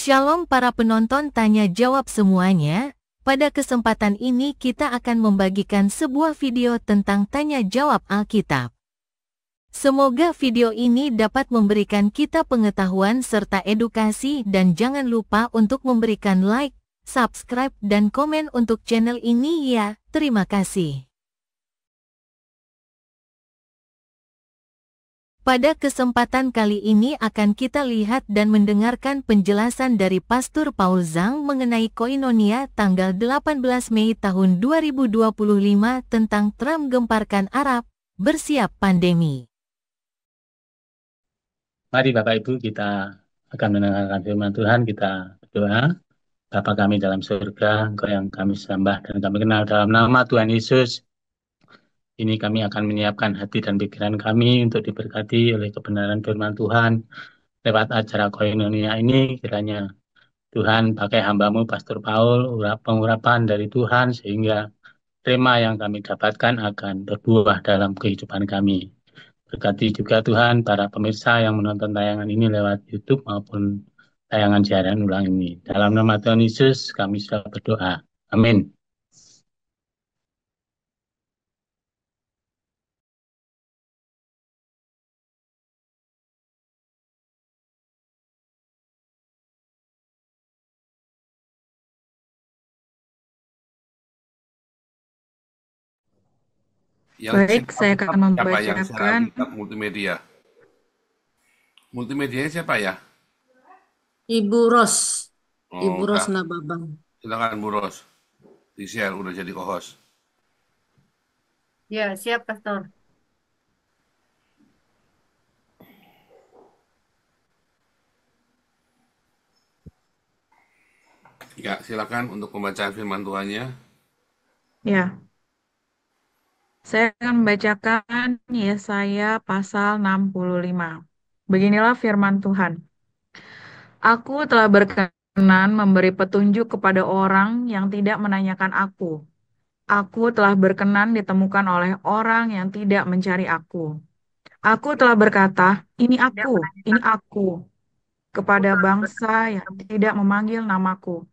Shalom para penonton tanya jawab semuanya. Pada kesempatan ini kita akan membagikan sebuah video tentang tanya jawab Alkitab. Semoga video ini dapat memberikan kita pengetahuan serta edukasi dan jangan lupa untuk memberikan like, subscribe dan komen untuk channel ini ya. Terima kasih. Pada kesempatan kali ini akan kita lihat dan mendengarkan penjelasan dari Pastor Paul Zhang mengenai Koinonia tanggal 18 Mei tahun 2025 tentang Trump gemparkan Arab, bersiap pandemi. Mari Bapak Ibu kita akan mendengarkan firman Tuhan, kita berdoa. Bapa kami dalam surga, Engkau yang kami sembah dan kami kenal dalam nama Tuhan Yesus. Ini kami akan menyiapkan hati dan pikiran kami untuk diberkati oleh kebenaran firman Tuhan. Lewat acara Koinonia ini kiranya Tuhan pakai hamba-Mu Pastor Paul, pengurapan dari Tuhan sehingga tema yang kami dapatkan akan berbuah dalam kehidupan kami. Berkati juga Tuhan para pemirsa yang menonton tayangan ini lewat YouTube maupun tayangan siaran ulang ini. Dalam nama Tuhan Yesus kami sudah berdoa. Amin. Yang Baik, siap saya Alkitab akan siapa yang share membacakan. Alkitab multimedia? Multimedianya siapa ya? Ibu Ros, Ibu Udah. Rosna Babang. Silakan Bu Ros. Di-share, udah jadi co-host. Ya, siap, Pastor. Ya, silakan untuk pembacaan firman Tuhannya. Ya, saya akan membacakan Yesaya pasal 65. Beginilah firman Tuhan. Aku telah berkenan memberi petunjuk kepada orang yang tidak menanyakan aku. Aku telah berkenan ditemukan oleh orang yang tidak mencari aku. Aku telah berkata, ini aku, kepada bangsa yang tidak memanggil namaku.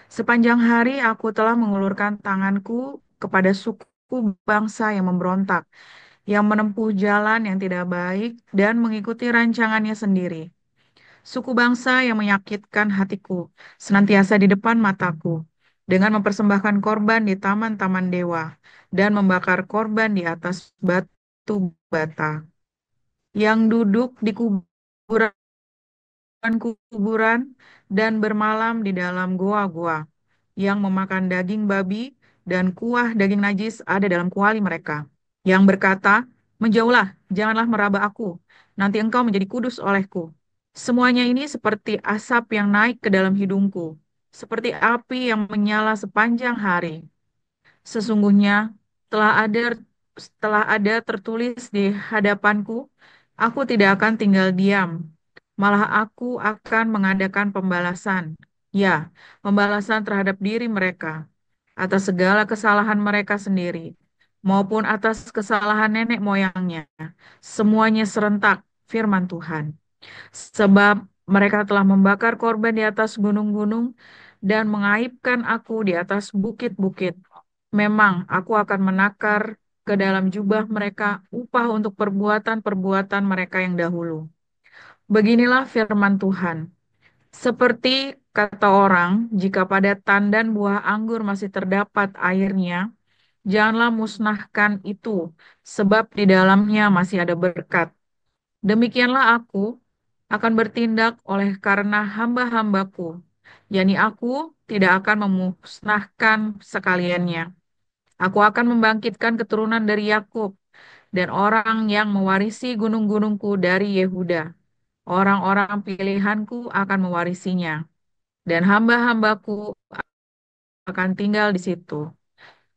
Sepanjang hari aku telah mengulurkan tanganku kepada suku bangsa yang memberontak, yang menempuh jalan yang tidak baik dan mengikuti rancangannya sendiri. Suku bangsa yang menyakitkan hatiku, senantiasa di depan mataku, dengan mempersembahkan korban di taman-taman dewa, dan membakar korban di atas batu bata, yang duduk di kuburan dan bermalam di dalam goa-goa, yang memakan daging babi dan kuah daging najis ada dalam kuali mereka, yang berkata, menjauhlah, janganlah meraba aku, nanti engkau menjadi kudus olehku. Semuanya ini seperti asap yang naik ke dalam hidungku, seperti api yang menyala sepanjang hari. Sesungguhnya telah ada tertulis di hadapanku, aku tidak akan tinggal diam. Malah aku akan mengadakan pembalasan. Ya, pembalasan terhadap diri mereka atas segala kesalahan mereka sendiri maupun atas kesalahan nenek moyangnya. Semuanya serentak, firman Tuhan. Sebab mereka telah membakar korban di atas gunung-gunung dan mengaibkan aku di atas bukit-bukit. Memang aku akan menakar ke dalam jubah mereka upah untuk perbuatan-perbuatan mereka yang dahulu. Beginilah firman Tuhan. Seperti kata orang, jika pada tandan buah anggur masih terdapat airnya, janganlah musnahkan itu, sebab di dalamnya masih ada berkat. Demikianlah aku akan bertindak oleh karena hamba-hambaku, yakni aku tidak akan memusnahkan sekaliannya. Aku akan membangkitkan keturunan dari Yakub dan orang yang mewarisi gunung-gunungku dari Yehuda. Orang-orang pilihanku akan mewarisinya, dan hamba-hambaku akan tinggal di situ.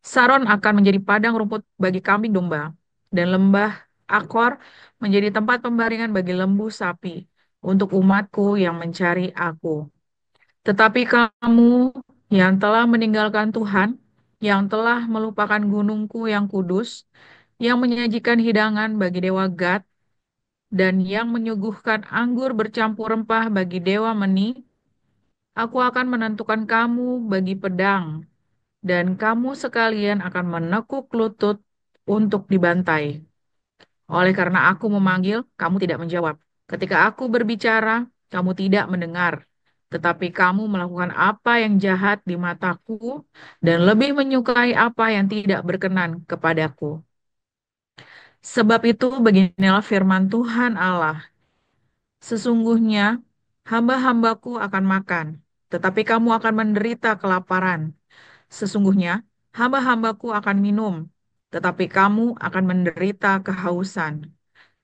Saron akan menjadi padang rumput bagi kambing domba, dan lembah Akor menjadi tempat pembaringan bagi lembu sapi, untuk umatku yang mencari aku. Tetapi kamu yang telah meninggalkan Tuhan, yang telah melupakan gunungku yang kudus, yang menyajikan hidangan bagi dewa Gad, dan yang menyuguhkan anggur bercampur rempah bagi dewa Meni, Aku akan menentukan kamu bagi pedang, dan kamu sekalian akan menekuk lutut untuk dibantai. Oleh karena aku memanggil, kamu tidak menjawab. Ketika aku berbicara, kamu tidak mendengar. Tetapi kamu melakukan apa yang jahat di mataku dan lebih menyukai apa yang tidak berkenan kepadaku. Sebab itu beginilah firman Tuhan Allah. Sesungguhnya hamba-hambaku akan makan, tetapi kamu akan menderita kelaparan. Sesungguhnya hamba-hambaku akan minum, tetapi kamu akan menderita kehausan.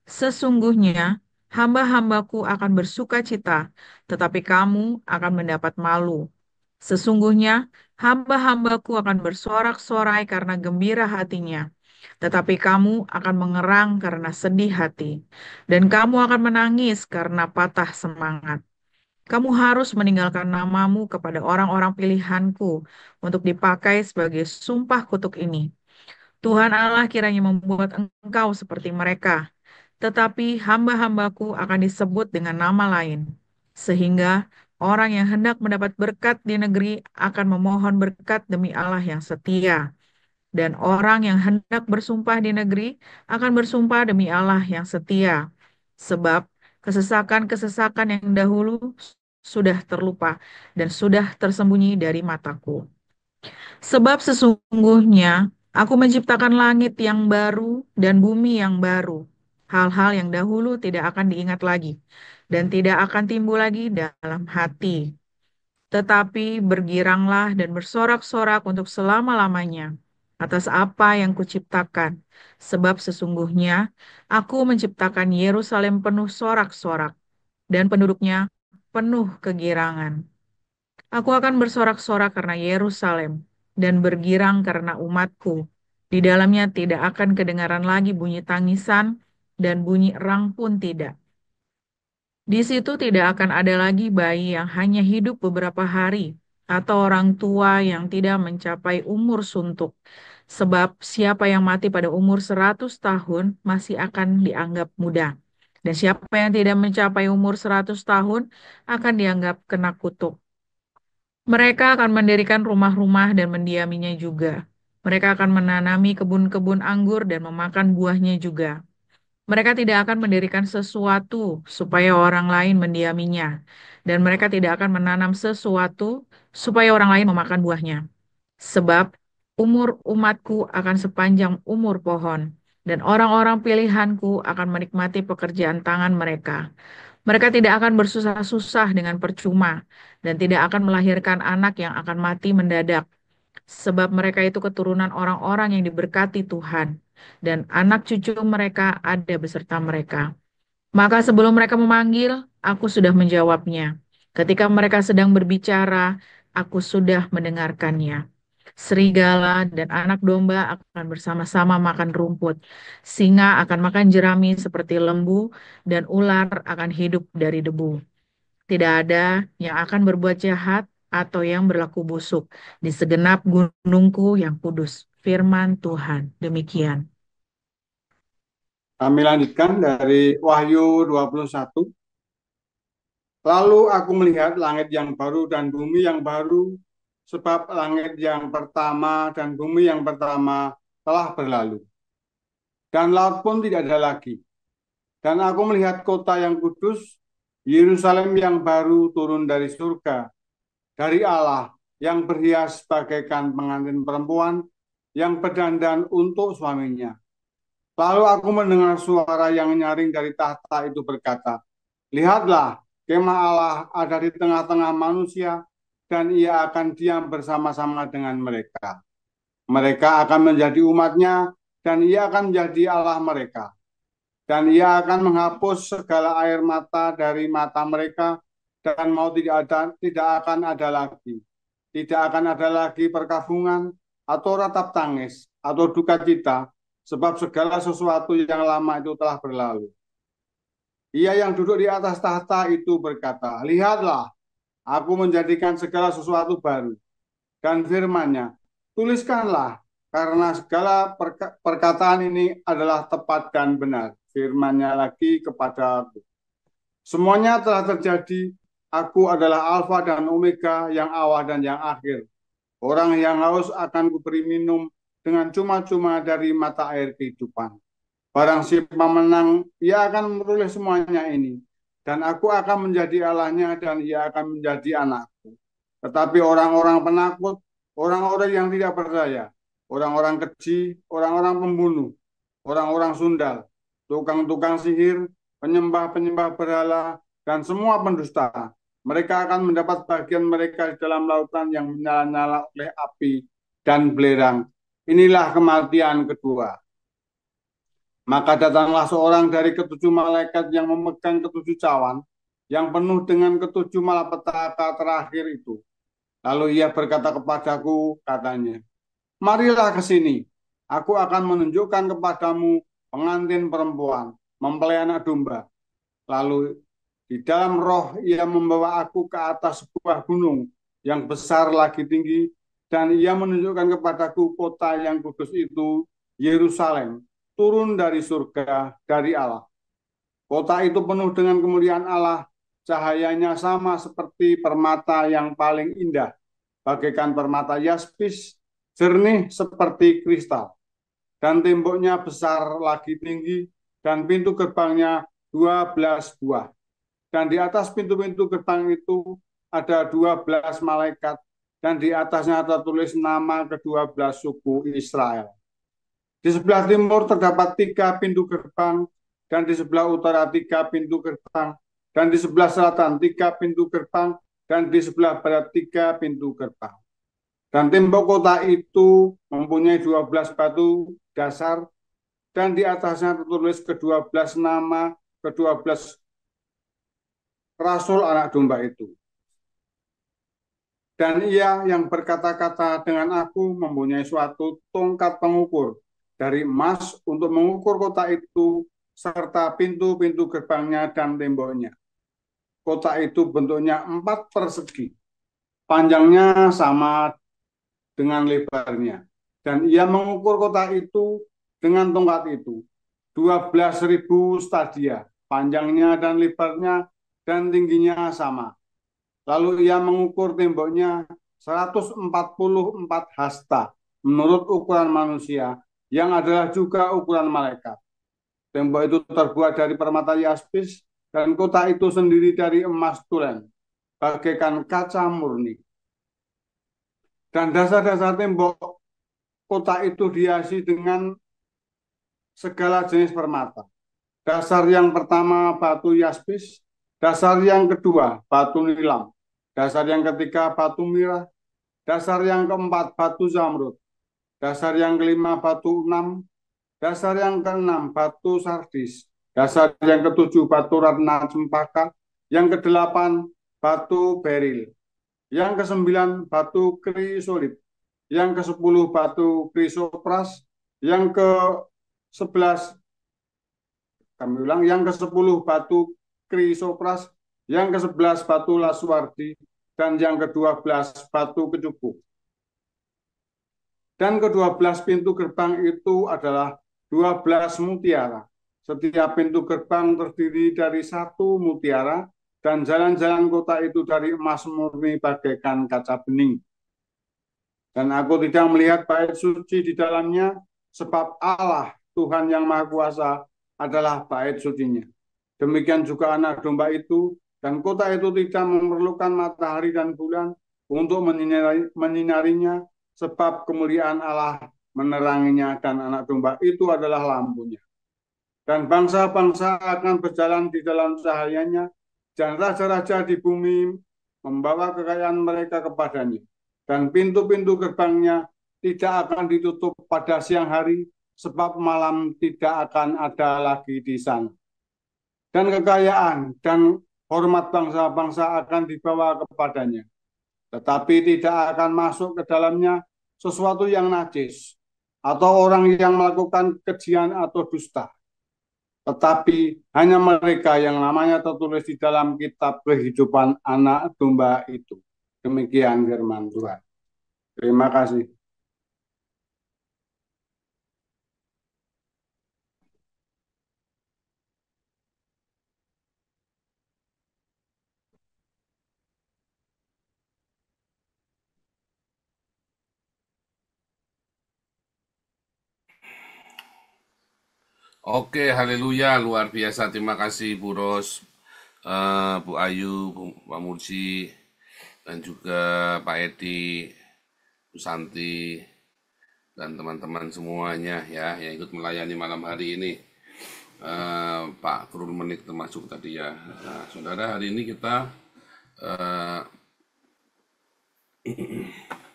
Sesungguhnya hamba-hambaku akan bersuka cita, tetapi kamu akan mendapat malu. Sesungguhnya hamba-hambaku akan bersorak-sorai karena gembira hatinya, tetapi kamu akan mengerang karena sedih hati, dan kamu akan menangis karena patah semangat. Kamu harus meninggalkan namamu kepada orang-orang pilihanku untuk dipakai sebagai sumpah kutuk ini. Tuhan Allah kiranya membuat engkau seperti mereka, tetapi hamba-hambaku akan disebut dengan nama lain, sehingga orang yang hendak mendapat berkat di negeri akan memohon berkat demi Allah yang setia, dan orang yang hendak bersumpah di negeri akan bersumpah demi Allah yang setia, sebab kesesakan-kesesakan yang dahulu sudah terlupa dan sudah tersembunyi dari mataku. Sebab sesungguhnya aku menciptakan langit yang baru dan bumi yang baru. Hal-hal yang dahulu tidak akan diingat lagi dan tidak akan timbul lagi dalam hati. Tetapi bergiranglah dan bersorak-sorak untuk selama-lamanya atas apa yang kuciptakan. Sebab sesungguhnya aku menciptakan Yerusalem penuh sorak-sorak dan penduduknya penuh kegirangan. Aku akan bersorak-sorak karena Yerusalem dan bergirang karena umatku. Di dalamnya tidak akan kedengaran lagi bunyi tangisan dan bunyi erang pun tidak. Di situ tidak akan ada lagi bayi yang hanya hidup beberapa hari atau orang tua yang tidak mencapai umur suntuk. Sebab siapa yang mati pada umur 100 tahun masih akan dianggap muda. Dan siapa yang tidak mencapai umur 100 tahun akan dianggap kena kutuk. Mereka akan mendirikan rumah-rumah dan mendiaminya juga. Mereka akan menanami kebun-kebun anggur dan memakan buahnya juga. Mereka tidak akan mendirikan sesuatu supaya orang lain mendiaminya. Dan mereka tidak akan menanam sesuatu supaya orang lain memakan buahnya. Sebab umur umatku akan sepanjang umur pohon. Dan orang-orang pilihanku akan menikmati pekerjaan tangan mereka. Mereka tidak akan bersusah-susah dengan percuma dan tidak akan melahirkan anak yang akan mati mendadak. Sebab mereka itu keturunan orang-orang yang diberkati Tuhan dan anak cucu mereka ada beserta mereka. Maka sebelum mereka memanggil, aku sudah menjawabnya. Ketika mereka sedang berbicara, aku sudah mendengarkannya. Serigala dan anak domba akan bersama-sama makan rumput. Singa akan makan jerami seperti lembu, dan ular akan hidup dari debu. Tidak ada yang akan berbuat jahat atau yang berlaku busuk di segenap gunungku yang kudus. Firman Tuhan. Demikian. Kami lanjutkan dari Wahyu 21. Lalu aku melihat langit yang baru dan bumi yang baru, sebab langit yang pertama dan bumi yang pertama telah berlalu. Dan laut pun tidak ada lagi. Dan aku melihat kota yang kudus, Yerusalem yang baru turun dari surga, dari Allah, yang berhias bagaikan pengantin perempuan, yang berdandan untuk suaminya. Lalu aku mendengar suara yang nyaring dari tahta itu berkata, lihatlah, kemah Allah ada di tengah-tengah manusia, dan ia akan diam bersama-sama dengan mereka. Mereka akan menjadi umatnya, dan ia akan menjadi Allah mereka. Dan ia akan menghapus segala air mata dari mata mereka, dan mau tidak akan ada lagi. Tidak akan ada lagi perkabungan, atau ratap tangis, atau duka cita, sebab segala sesuatu yang lama itu telah berlalu. Ia yang duduk di atas tahta itu berkata, lihatlah, aku menjadikan segala sesuatu baru. Dan firman-Nya, tuliskanlah, karena segala perkataan ini adalah tepat dan benar. Firman-Nya lagi kepada aku. Semuanya telah terjadi Aku adalah Alfa dan Omega, yang awal dan yang akhir. Orang yang haus akan kuberi minum dengan cuma-cuma dari mata air kehidupan. Barang siapa menang, ia akan memperoleh semuanya ini. Dan aku akan menjadi Allahnya dan ia akan menjadi anakku. Tetapi orang-orang penakut, orang-orang yang tidak percaya, orang-orang keji, orang-orang pembunuh, orang-orang sundal, tukang-tukang sihir, penyembah-penyembah berhala, dan semua pendusta, mereka akan mendapat bagian mereka di dalam lautan yang menyala-nyala oleh api dan belerang. Inilah kematian kedua. Maka datanglah seorang dari ketujuh malaikat yang memegang ketujuh cawan, yang penuh dengan ketujuh malapetaka terakhir itu. Lalu ia berkata kepadaku, katanya, marilah ke sini, aku akan menunjukkan kepadamu pengantin perempuan, mempelai anak domba. Lalu di dalam roh ia membawa aku ke atas sebuah gunung yang besar lagi tinggi, dan ia menunjukkan kepadaku kota yang kudus itu, Yerusalem, turun dari surga, dari Allah. Kota itu penuh dengan kemuliaan Allah, cahayanya sama seperti permata yang paling indah, bagaikan permata yaspis, jernih seperti kristal. Dan temboknya besar lagi tinggi, dan pintu gerbangnya 12 buah. Dan di atas pintu-pintu gerbang itu ada 12 malaikat, dan di atasnya tertulis nama ke-12 suku Israel. Di sebelah timur terdapat 3 pintu gerbang, dan di sebelah utara 3 pintu gerbang, dan di sebelah selatan 3 pintu gerbang, dan di sebelah barat 3 pintu gerbang. Dan tembok kota itu mempunyai 12 batu dasar, dan di atasnya tertulis ke-12 nama ke-12 rasul anak domba itu. Dan ia yang berkata-kata dengan aku mempunyai suatu tongkat pengukur dari emas untuk mengukur kota itu serta pintu-pintu gerbangnya dan temboknya. Kota itu bentuknya 4 persegi, panjangnya sama dengan lebarnya. Dan ia mengukur kota itu dengan tongkat itu 12.000 stadia, panjangnya dan lebarnya dan tingginya sama. Lalu ia mengukur temboknya 144 hasta menurut ukuran manusia, yang adalah juga ukuran malaikat. Tembok itu terbuat dari permata yaspis, dan kota itu sendiri dari emas tulen, bagaikan kaca murni. Dan dasar-dasar tembok kota itu dihiasi dengan segala jenis permata. Dasar yang pertama batu yaspis, dasar yang kedua batu nilam, dasar yang ketiga batu mirah, dasar yang keempat batu zamrud, dasar yang kelima batu enam, dasar yang keenam batu sardis, dasar yang ketujuh batu ratna cempaka, yang kedelapan batu beril, yang kesembilan batu krisolip, yang ke-10 batu krisopras, yang ke-11 kami ulang, yang ke-10 batu krisopras, yang ke-11 batu laswardi, dan yang ke-12 batu kecupu. Dan ke-12 pintu gerbang itu adalah 12 mutiara. Setiap pintu gerbang terdiri dari 1 mutiara, dan jalan-jalan kota itu dari emas murni bagaikan kaca bening. Dan aku tidak melihat bait suci di dalamnya, sebab Allah Tuhan yang Maha Kuasa adalah bait sucinya. Demikian juga anak domba itu, dan kota itu tidak memerlukan matahari dan bulan untuk menyinarinya, sebab kemuliaan Allah meneranginya, dan anak domba itu adalah lampunya. Dan bangsa-bangsa akan berjalan di dalam cahayanya, dan raja-raja di bumi membawa kekayaan mereka kepadanya. Dan pintu-pintu gerbangnya tidak akan ditutup pada siang hari, sebab malam tidak akan ada lagi di sana. Dan kekayaan dan hormat bangsa-bangsa akan dibawa kepadanya. Tetapi tidak akan masuk ke dalamnya sesuatu yang najis, atau orang yang melakukan kejian atau dusta. Tetapi hanya mereka yang namanya tertulis di dalam kitab kehidupan anak domba itu. Demikian firman Tuhan. Terima kasih. Oke, haleluya, luar biasa. Terima kasih Bu Ros, Bu Ayu, Pak Mursi, dan juga Pak Edi, Bu Santi, dan teman-teman semuanya ya yang ikut melayani malam hari ini. Pak Turun Menik termasuk tadi ya. Nah, saudara, hari ini kita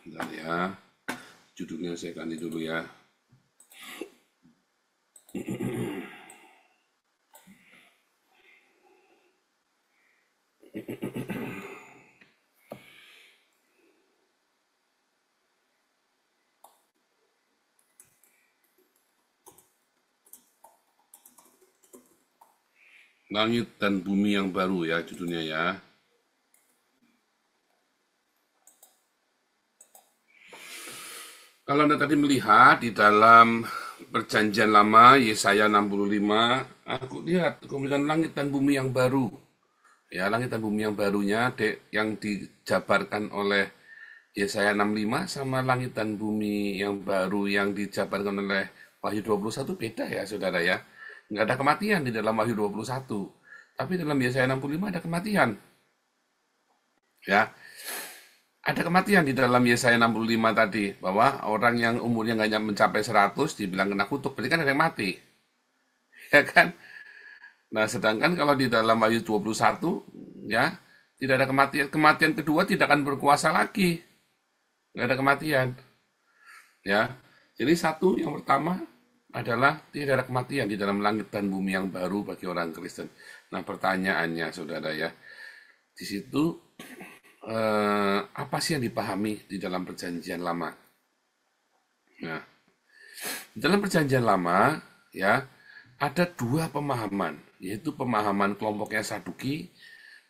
bentar ya, judulnya saya ganti dulu ya. Langit dan Bumi yang Baru ya judulnya ya. Kalau Anda tadi melihat di dalam Perjanjian Lama, Yesaya 65, aku lihat kemudian langit dan bumi yang baru. Ya, langit dan bumi yang barunya yang dijabarkan oleh Yesaya 65 sama langit dan bumi yang baru yang dijabarkan oleh Wahyu 21 beda ya, saudara ya. Nggak ada kematian di dalam Wahyu 21. Tapi dalam Yesaya 65 ada kematian. Ya, ada kematian di dalam Yesaya 65 tadi, bahwa orang yang umurnya nggak mencapai 100 dibilang kena kutuk, berarti kan ada yang mati. Ya kan? Nah, sedangkan kalau di dalam Wahyu 21, ya, tidak ada kematian. Kematian kedua tidak akan berkuasa lagi. Nggak ada kematian. Ya, jadi satu yang pertama adalah tidak ada kematian di dalam langit dan bumi yang baru bagi orang Kristen. Nah, pertanyaannya, saudara ya, di situ apa sih yang dipahami di dalam Perjanjian Lama? Nah, dalam Perjanjian Lama ya ada dua pemahaman, yaitu pemahaman kelompoknya Saduki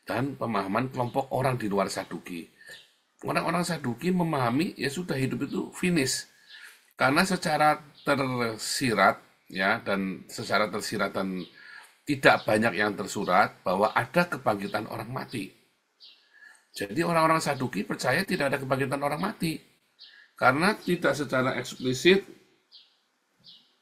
dan pemahaman kelompok orang di luar Saduki. Orang-orang Saduki memahami ya sudah hidup itu finish, karena secara tersirat ya dan secara tersirat dan tidak banyak yang tersurat bahwa ada kebangkitan orang mati. Jadi orang-orang Saduki percaya tidak ada kebangkitan orang mati. Karena tidak secara eksplisit,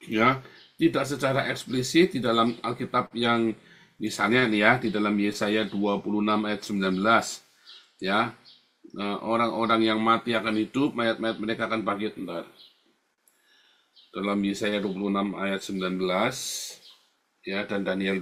ya, tidak secara eksplisit di dalam Alkitab yang misalnya nih ya, di dalam Yesaya 26 ayat 19, ya, orang-orang yang mati akan hidup, mayat-mayat mereka akan bangkit. Bentar. Dalam Yesaya 26 ayat 19, ya, dan Daniel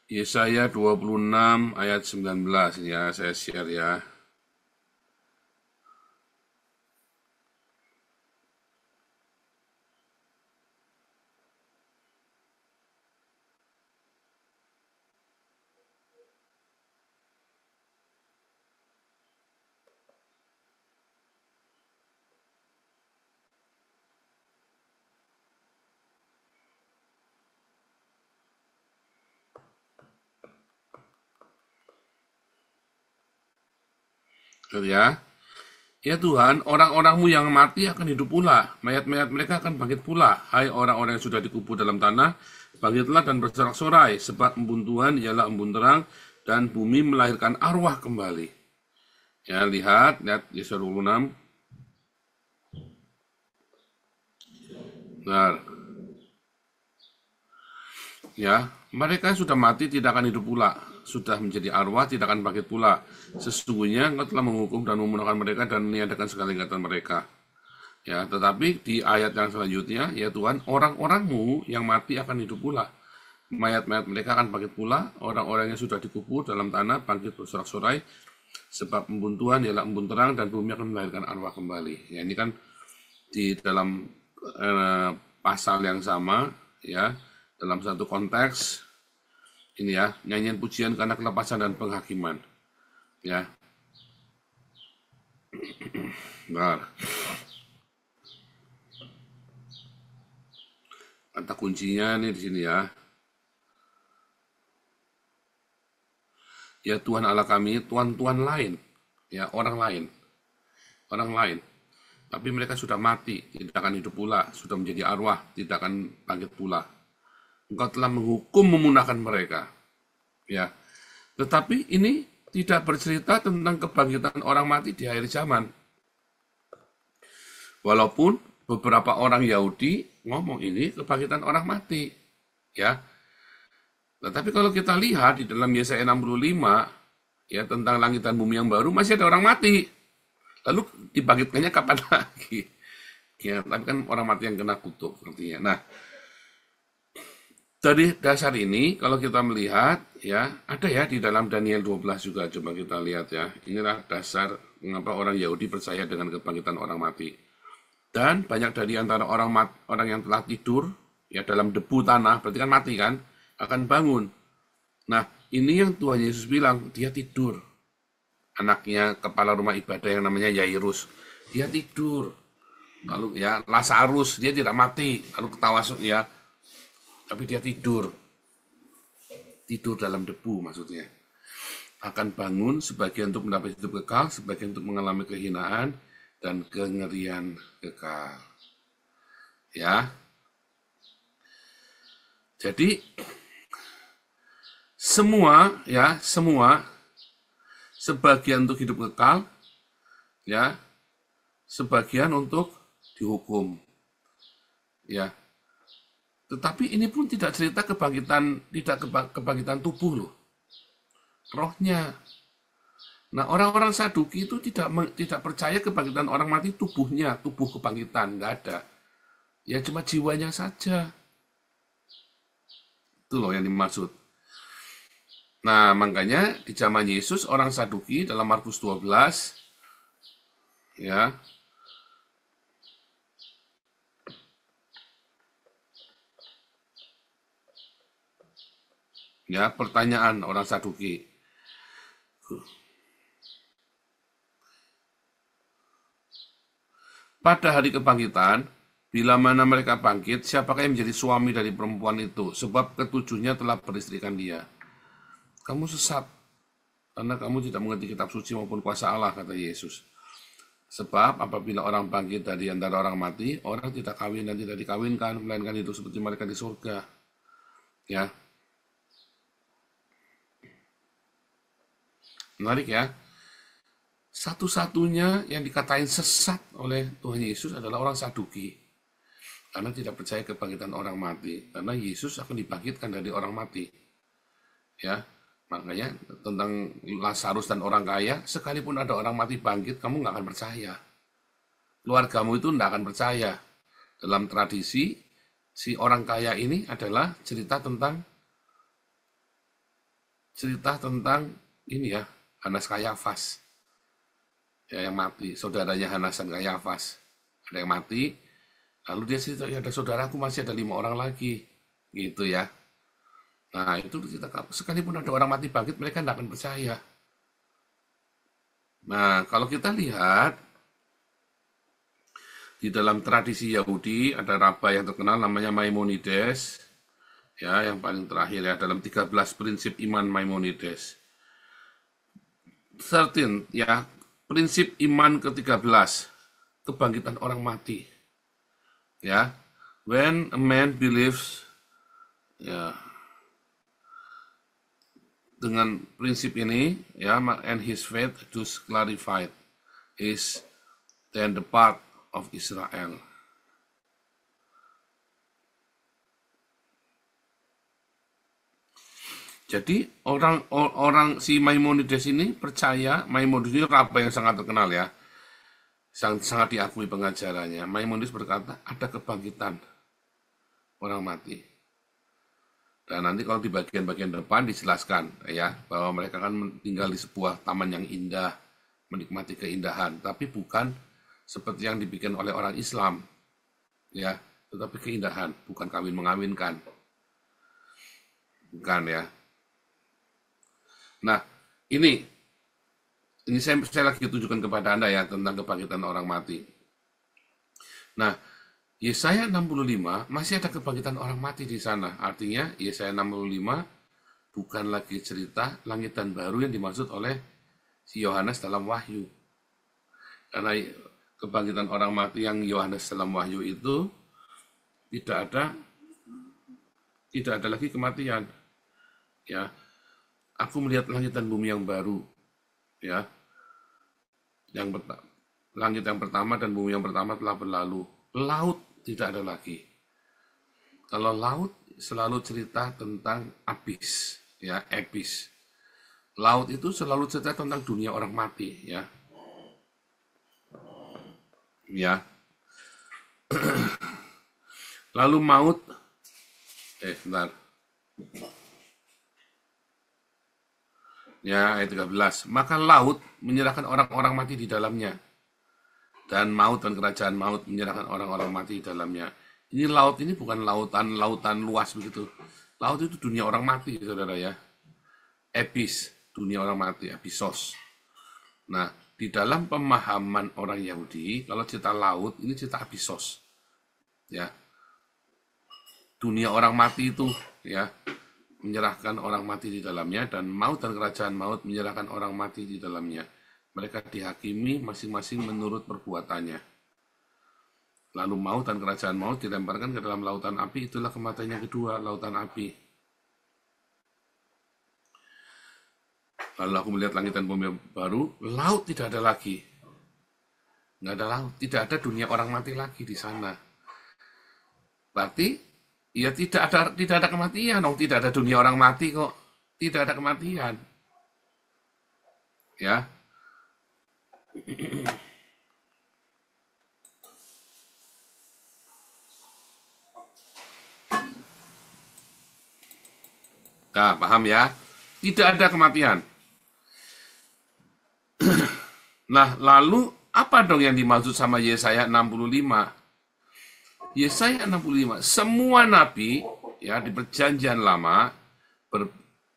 Yesaya 26 ayat 19 ya, saya share ya. Ya. Ya Tuhan, orang-orang-Mu yang mati akan hidup pula, mayat-mayat mereka akan bangkit pula. Hai orang-orang yang sudah dikubur dalam tanah, bangkitlah dan bersorak-sorai, sebab embun Tuhan ialah embun terang, dan bumi melahirkan arwah kembali. Ya, lihat Yesaya 26. Nah, ya, mereka sudah mati tidak akan hidup pula, sudah menjadi arwah tidak akan bangkit pula. Sesungguhnya Engkau telah menghukum dan memunahkan mereka dan meniadakan segala ingatan mereka. Ya, tetapi di ayat yang selanjutnya, ya Tuhan, orang-orang-Mu yang mati akan hidup pula. Mayat-mayat mereka akan bangkit pula, orang-orang yang sudah dikubur dalam tanah bangkit bersorak-sorai, sebab embun Tuhan ialah embun terang dan bumi akan melahirkan arwah kembali. Ya, ini kan di dalam pasal yang sama, ya, dalam satu konteks ini ya, nyanyian pujian karena kelepasan dan penghakiman. Ya. Bentar. Kata kuncinya nih di sini ya. Ya Tuhan Allah kami, Tuhan-Tuhan lain, ya orang lain. Orang lain. Tapi mereka sudah mati, tidak akan hidup pula, sudah menjadi arwah, tidak akan bangkit pula. Engkau telah menghukum memunahkan mereka. Ya. Tetapi ini tidak bercerita tentang kebangkitan orang mati di akhir zaman. Walaupun beberapa orang Yahudi ngomong ini kebangkitan orang mati. Ya. Tetapi kalau kita lihat di dalam Yesaya 65, ya, tentang langit dan bumi yang baru, masih ada orang mati. Lalu dibangkitkannya kapan lagi? Ya, tapi kan orang mati yang kena kutuk artinya. Nah, dari dasar ini kalau kita melihat, ya, ada ya di dalam Daniel 12 juga, coba kita lihat ya. Inilah dasar mengapa orang Yahudi percaya dengan kebangkitan orang mati. Dan banyak dari antara orang yang telah tidur, ya, dalam debu tanah, berarti kan mati kan, akan bangun. Nah, ini yang Tuhan Yesus bilang, dia tidur. Anaknya kepala rumah ibadah yang namanya Yairus, dia tidur. Lalu ya Lazarus, dia tidak mati, lalu ketawa ya, tapi dia tidur dalam debu maksudnya. Akan bangun sebagian untuk mendapat hidup kekal, sebagian untuk mengalami kehinaan dan kengerian kekal. Ya. Jadi semua sebagian untuk hidup kekal, ya, sebagian untuk dihukum, ya. Tetapi ini pun tidak cerita kebangkitan tubuh loh, rohnya. Nah, orang-orang Saduki itu tidak percaya kebangkitan orang mati tubuhnya, tubuh kebangkitan nggak ada, ya cuma jiwanya saja. Itu loh yang dimaksud. Nah, makanya di zaman Yesus orang Saduki dalam Markus 12, ya, ya, pertanyaan orang Saduki. Pada hari kebangkitan, bila mana mereka bangkit, siapakah yang menjadi suami dari perempuan itu? Sebab ketujuhnya telah beristrikan dia. Kamu sesat, karena kamu tidak mengerti kitab suci maupun kuasa Allah, kata Yesus. Sebab apabila orang bangkit dari antara orang mati, orang tidak kawin dan tidak dikawinkan, melainkan hidup seperti mereka di surga. Ya. Menarik ya. Satu-satunya yang dikatain sesat oleh Tuhan Yesus adalah orang Saduki. Karena tidak percaya kebangkitan orang mati. Karena Yesus akan dibangkitkan dari orang mati. Ya, makanya tentang Lazarus dan orang kaya, sekalipun ada orang mati bangkit, kamu nggak akan percaya. Keluargamu itu nggak akan percaya. Dalam tradisi, si orang kaya ini adalah cerita tentang ini ya, Hanas Kayafas. Ya, yang mati, saudaranya Hanas dan Kayafas. Ada yang mati, lalu dia cerita, ya ada saudaraku masih ada 5 orang lagi. Gitu ya. Nah, itu kita, sekalipun ada orang mati bangkit, mereka tidak akan percaya. Nah, kalau kita lihat, di dalam tradisi Yahudi, ada rabbah yang terkenal namanya Maimonides, ya, yang paling terakhir ya, dalam 13 prinsip iman Maimonides. 13, ya, prinsip iman ke-13, kebangkitan orang mati. Ya, when a man believes, ya, dengan prinsip ini, ya, and his faith is clarified, is then the part of Israel. Jadi orang si Maimonides ini percaya, Maimonides ini rabbah yang sangat terkenal ya, sangat diakui pengajarannya. Maimonides berkata ada kebangkitan orang mati. Dan nanti kalau di bagian-bagian depan dijelaskan ya bahwa mereka akan tinggal di sebuah taman yang indah, menikmati keindahan, tapi bukan seperti yang dibikin oleh orang Islam, ya, tetapi keindahan, bukan kawin mengawinkan, bukan ya. Nah, ini saya lagi tunjukkan kepada Anda ya tentang kebangkitan orang mati. Nah, Yesaya 65 masih ada kebangkitan orang mati di sana. Artinya Yesaya 65 bukan lagi cerita langit dan baru yang dimaksud oleh si Yohanes dalam Wahyu. Karena kebangkitan orang mati yang Yohanes dalam Wahyu itu tidak ada lagi kematian. Ya. Aku melihat langit dan bumi yang baru, ya. Langit yang pertama dan bumi yang pertama telah berlalu. Laut tidak ada lagi. Kalau laut selalu cerita tentang abis, ya, abyss. Laut itu selalu cerita tentang dunia orang mati, ya. Ya. Lalu maut, bentar. Ya, ayat 13. Maka laut menyerahkan orang-orang mati di dalamnya. Dan maut dan kerajaan maut menyerahkan orang-orang mati di dalamnya. Ini laut ini bukan lautan luas begitu. Laut itu dunia orang mati, saudara ya. Abyss, dunia orang mati, abyssos. Nah, di dalam pemahaman orang Yahudi, kalau cerita laut, ini cerita abyssos. Ya. Dunia orang mati itu, ya, menyerahkan orang mati di dalamnya, dan maut dan kerajaan maut menyerahkan orang mati di dalamnya. Mereka dihakimi masing-masing menurut perbuatannya. Lalu maut dan kerajaan maut dilemparkan ke dalam lautan api, itulah kematian yang kedua, lautan api. Lalu aku melihat langit dan bumi baru, laut tidak ada lagi. Nggak ada laut, tidak ada dunia orang mati lagi di sana. Berarti ya tidak ada kematian, tidak ada dunia orang mati kok. Tidak ada kematian. Ya. Nah, paham ya? Tidak ada kematian. Nah, lalu apa dong yang dimaksud sama Yesaya 65? Yesaya 65, semua nabi ya di perjanjian lama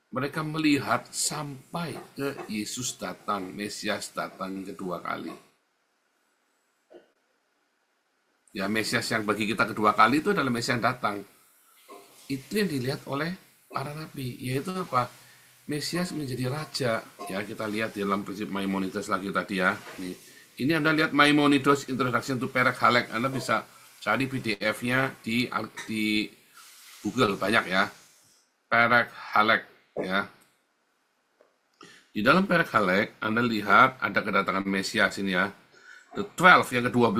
mereka melihat sampai ke Yesus datang, Mesias datang kedua kali. Ya, Mesias yang bagi kita kedua kali itu adalah Mesias yang datang. Itu yang dilihat oleh para nabi, yaitu apa? Mesias menjadi raja. Ya, kita lihat di dalam prinsip Maimonides lagi tadi ya. Ini Anda lihat Maimonides Introduction to Perek Halek, Anda bisa cari PDF-nya di Google, banyak ya. Perek Halek ya. Di dalam Perek Halek Anda lihat ada kedatangan Mesias ini ya. The 12 yang ke-12.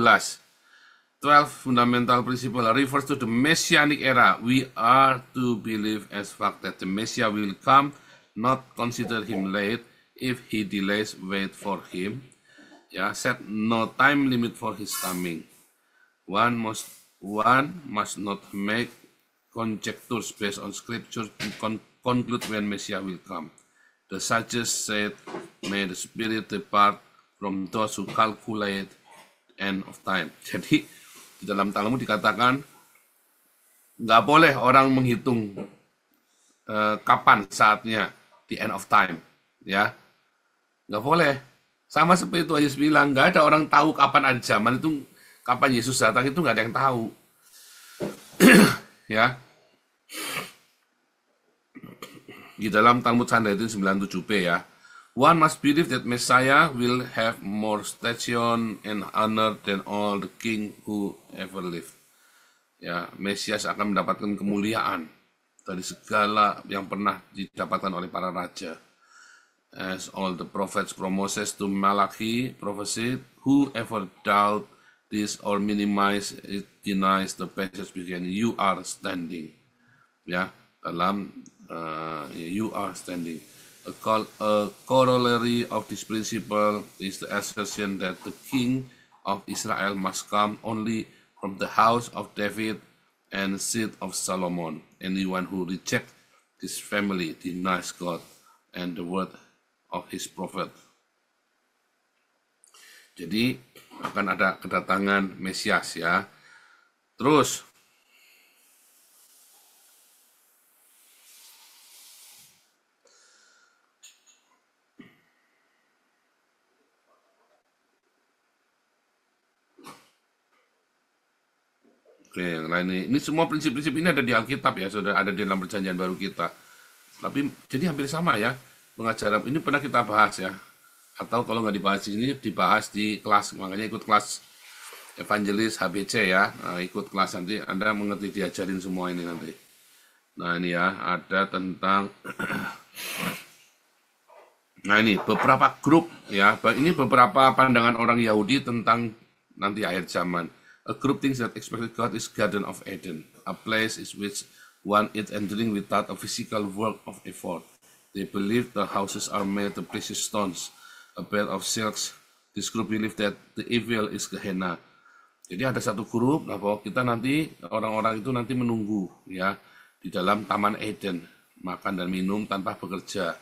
12 fundamental principle refers to the messianic era. We are to believe as fact that the Messiah will come, not consider him late. If he delays, wait for him. Ya, set no time limit for his coming. One must not make conjectures based on scripture to conclude when Messiah will come. The sages said, may the spirit depart from those who calculate end of time. Jadi di dalam Talmud dikatakan nggak boleh orang menghitung kapan saatnya di end of time, ya nggak boleh. Sama seperti itu Yesus bilang, nggak ada orang tahu kapan ada zaman itu. Kapan Yesus datang itu nggak ada yang tahu. Ya. Di dalam Talmud Sanhedrin 97b ya. One must believe that Messiah will have more station and honor than all the king who ever lived. Ya, Mesias akan mendapatkan kemuliaan dari segala yang pernah didapatkan oleh para raja. As all the prophets from Moses to Malachi prophesied, whoever doubt this or minimize it denies the passage begin. You are standing. Ya, dalam you are standing. A corollary of this principle is the assertion that the king of Israel must come only from the house of David and seed of Solomon. Anyone who rejects this family denies God and the word of his prophet. Jadi akan ada kedatangan Mesias ya. Terus oke, yang lain ini semua prinsip-prinsip ini ada di Alkitab ya, sudah ada di dalam perjanjian baru kita. Tapi jadi hampir sama ya. Pengajaran ini pernah kita bahas ya. Atau kalau nggak dibahas di sini, dibahas di kelas. Makanya ikut kelas Evangelis HBC ya. Nah, ikut kelas nanti Anda mengerti, diajarin semua ini nanti. Nah ini ya, ada tentang Nah ini beberapa grup ya, ini beberapa pandangan orang Yahudi tentang nanti akhir zaman. A group thinks that expected God is Garden of Eden, a place is which one eats and drink without a physical work of effort. They believe the houses are made of precious stones, a bed of silks. This group believe that the evil is Gehenna. Jadi ada satu grup bahwa kita nanti orang-orang itu nanti menunggu ya di dalam Taman Eden, makan dan minum tanpa bekerja.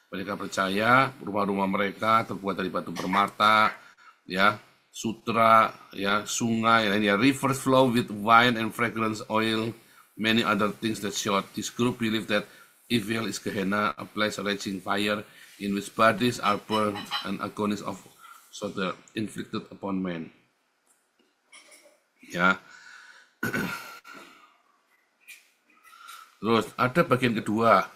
Mereka percaya rumah-rumah mereka terbuat dari batu permata, ya, sutra, ya, sungai, ya, rivers flow with wine and fragrance oil, many other things that show. This group believe that evil is Gehenna, a place of raging fire, in which bodies are burned and agonies of slaughter inflicted upon men. Ya. Terus ada bagian kedua.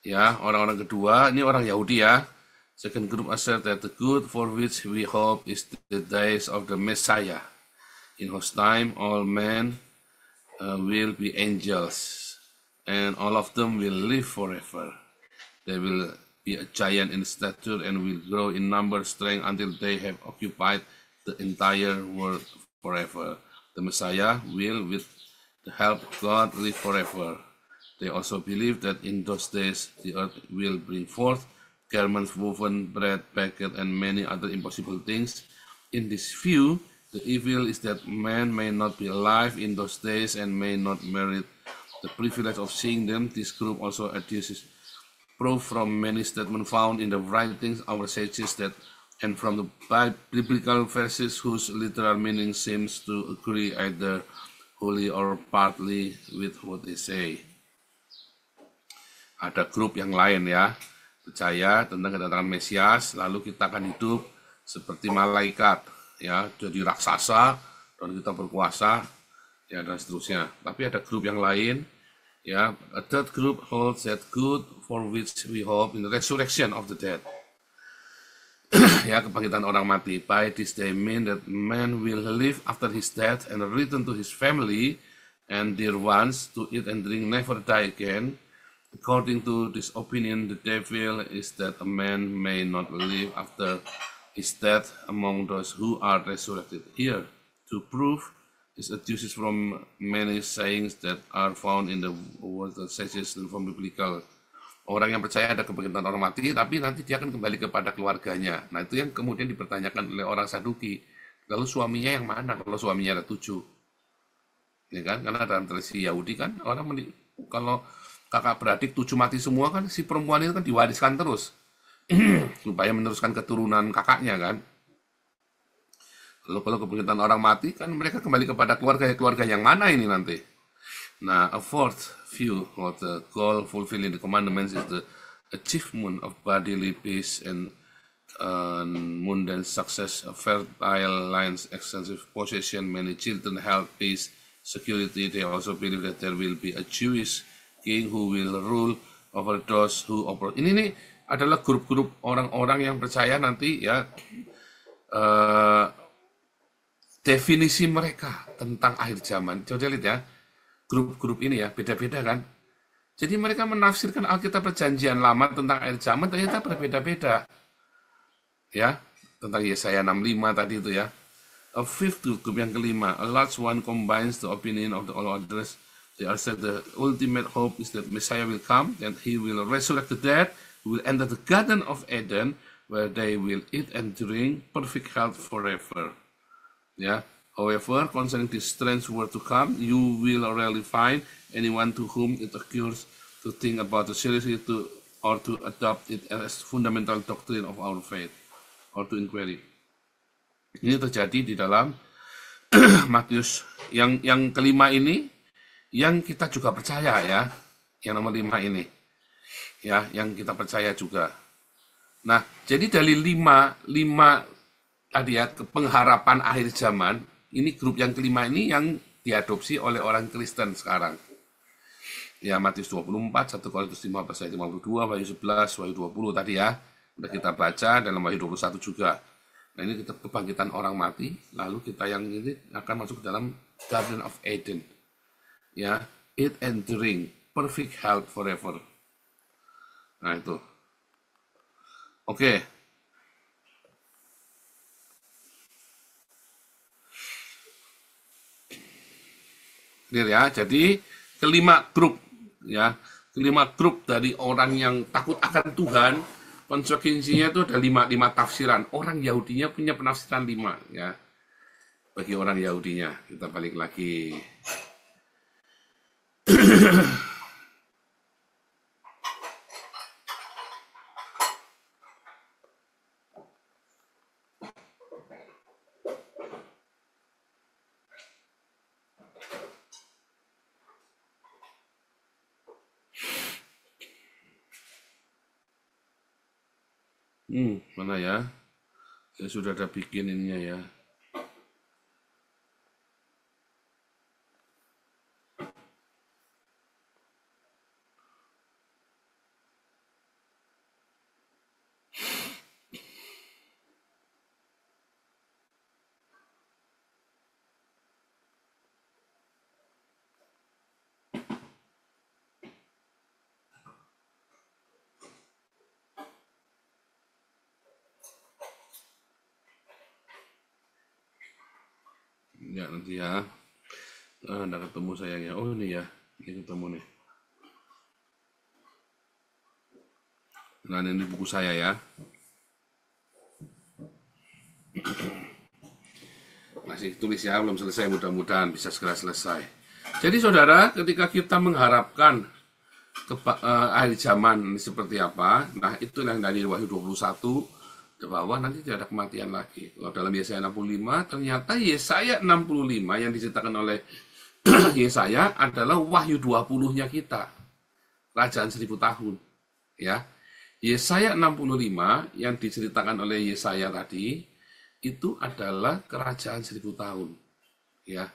Ya, orang-orang kedua, ini orang Yahudi ya. Second group assert that the good for which we hope is the days of the Messiah, in whose time all men will be angels, and all of them will live forever. They will be a giant in stature and will grow in number, strength until they have occupied the entire world forever. The Messiah will, with the help of God, live forever. They also believe that in those days the earth will bring forth garments woven, bread, baked, and many other impossible things. In this view, the evil is that man may not be alive in those days and may not merit the privilege of seeing them. This group also adduces proof from many statements found in the writings of our sages that, and from the biblical verses whose literal meaning seems to agree either wholly or partly with what they say. Ada grup yang lain ya, percaya tentang kedatangan Mesias, lalu kita akan hidup seperti malaikat, ya, jadi raksasa dan kita berkuasa, ya, dan seterusnya. Tapi ada grup yang lain, ya, a third group holds that good for which we hope in the resurrection of the dead. Ya, kebangkitan orang mati. By this they mean that man will live after his death and return to his family and dear ones to eat and drink, never die again. According to this opinion, the devil is that a man may not live after his death among those who are resurrected. Here, to prove, is adduces from many sayings that are found in the words of sages from biblical. Orang yang percaya ada kebangkitan orang mati, tapi nanti dia akan kembali kepada keluarganya. Nah, itu yang kemudian dipertanyakan oleh orang Saduki. Lalu suaminya yang mana kalau suaminya ada 7? Ya kan? Karena dalam tradisi Yahudi kan, orang kalau kakak beradik 7 mati semua kan, si perempuan itu kan diwariskan terus supaya meneruskan keturunan kakaknya kan. Lalu kalau kebangkitan orang mati kan mereka kembali kepada keluarga yang mana ini nanti. Nah, a fourth view of the goal fulfilling the commandments is the achievement of bodily peace and mundane success, a fertile lands, extensive possession, many children, health, peace, security. They also believe that there will be a Jewish king who will rule over those who oppose. Ini nih adalah grup-grup orang-orang yang percaya nanti ya definisi mereka tentang akhir zaman. Coba lihat ya, grup-grup ini ya beda-beda kan. Jadi mereka menafsirkan Alkitab Perjanjian Lama tentang akhir zaman ternyata berbeda-beda. Ya, tentang Yesaya 65 tadi itu ya. A fifth group yang kelima, a large one combines the opinion of the all others. They are said the ultimate hope is that Messiah will come, and he will resurrect the dead, who will enter the Garden of Eden, where they will eat and drink perfect health forever. Yeah. However, concerning this strange world to come, you will rarely find anyone to whom it occurs to think about the seriously or to adopt it as fundamental doctrine of our faith, or to inquiry. Ini terjadi di dalam Matius yang kelima ini. Yang kita juga percaya ya, yang nomor 5 ini, ya, yang kita percaya juga. Nah, jadi dari 5 tadi ya, pengharapan akhir zaman, ini grup yang kelima ini yang diadopsi oleh orang Kristen sekarang. Ya, Matius 24, 1 Korintus 15 ayat 52, Wahyu 11, Wahyu 20 tadi ya, udah kita baca dalam Wahyu 21 juga. Nah, ini kita kebangkitan orang mati, lalu kita yang ini akan masuk ke dalam Garden of Eden. Ya, eat and drink, perfect health forever. Nah itu. Oke. Clear ya. Jadi kelima grup dari orang yang takut akan Tuhan, konsekuensinya itu ada lima tafsiran. Orang Yahudinya punya penafsiran 5 ya. Bagi orang Yahudinya, kita balik lagi. Mana ya? Saya sudah ada bikin ininya ya. Ya nanti ya. Anda ketemu sayangnya. Oh ini ya. Ini ketemu nih. Nah ini buku saya ya. Masih tulis ya, belum selesai, mudah-mudahan bisa segera selesai. Jadi saudara, ketika kita mengharapkan akhir zaman seperti apa, nah itu yang dari Wahyu 21, bahwa nanti tidak ada kematian lagi. Kalau dalam Yesaya 65, ternyata Yesaya 65 yang diceritakan oleh Yesaya adalah Wahyu 20-nya kita. Kerajaan 1000 tahun. Ya. Yesaya 65 yang diceritakan oleh Yesaya tadi, itu adalah kerajaan 1000 tahun. Ya.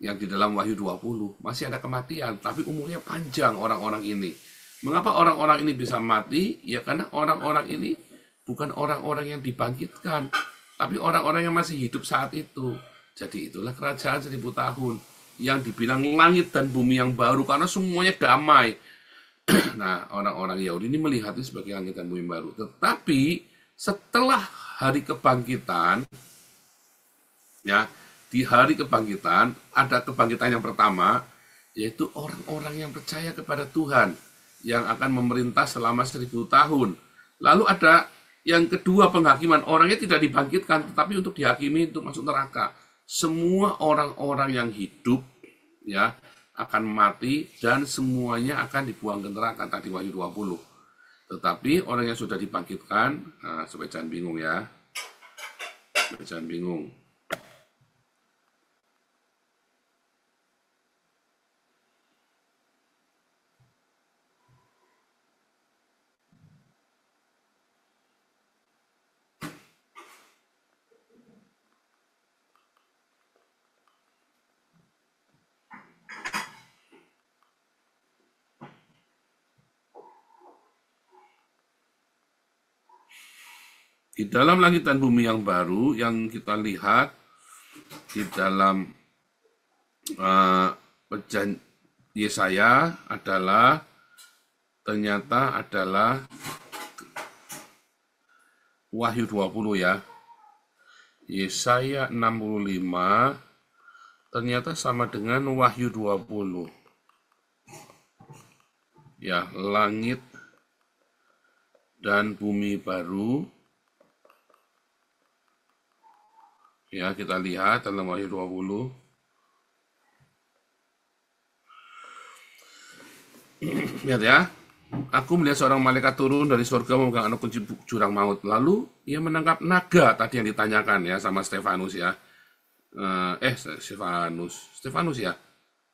Yang di dalam Wahyu 20, masih ada kematian, tapi umurnya panjang orang-orang ini. Mengapa orang-orang ini bisa mati? Ya karena orang-orang ini bukan orang-orang yang dibangkitkan, tapi orang-orang yang masih hidup saat itu. Jadi itulah kerajaan 1000 tahun yang dibilang langit dan bumi yang baru, karena semuanya damai. Nah, orang-orang Yahudi ini melihat itu sebagai langit dan bumi baru. Tetapi setelah hari kebangkitan, ya, di hari kebangkitan ada kebangkitan yang pertama, yaitu orang-orang yang percaya kepada Tuhan yang akan memerintah selama 1000 tahun. Lalu ada yang kedua, penghakiman. Orangnya tidak dibangkitkan, tetapi untuk dihakimi, untuk masuk neraka. Semua orang-orang yang hidup ya akan mati dan semuanya akan dibuang ke neraka, tadi Wahyu 20. Tetapi orang yang sudah dibangkitkan, nah, supaya jangan bingung ya. Supaya jangan bingung. Di dalam langit dan bumi yang baru yang kita lihat di dalam Yesaya adalah ternyata adalah Wahyu 20 ya. Yesaya 65 ternyata sama dengan Wahyu 20. Ya, langit dan bumi baru. Ya, kita lihat dalam Wahyu 20. Lihat ya. Aku melihat seorang malaikat turun dari surga memegang anak kunci jurang maut. Lalu ia menangkap naga tadi yang ditanyakan ya sama Stefanus ya. Stefanus ya.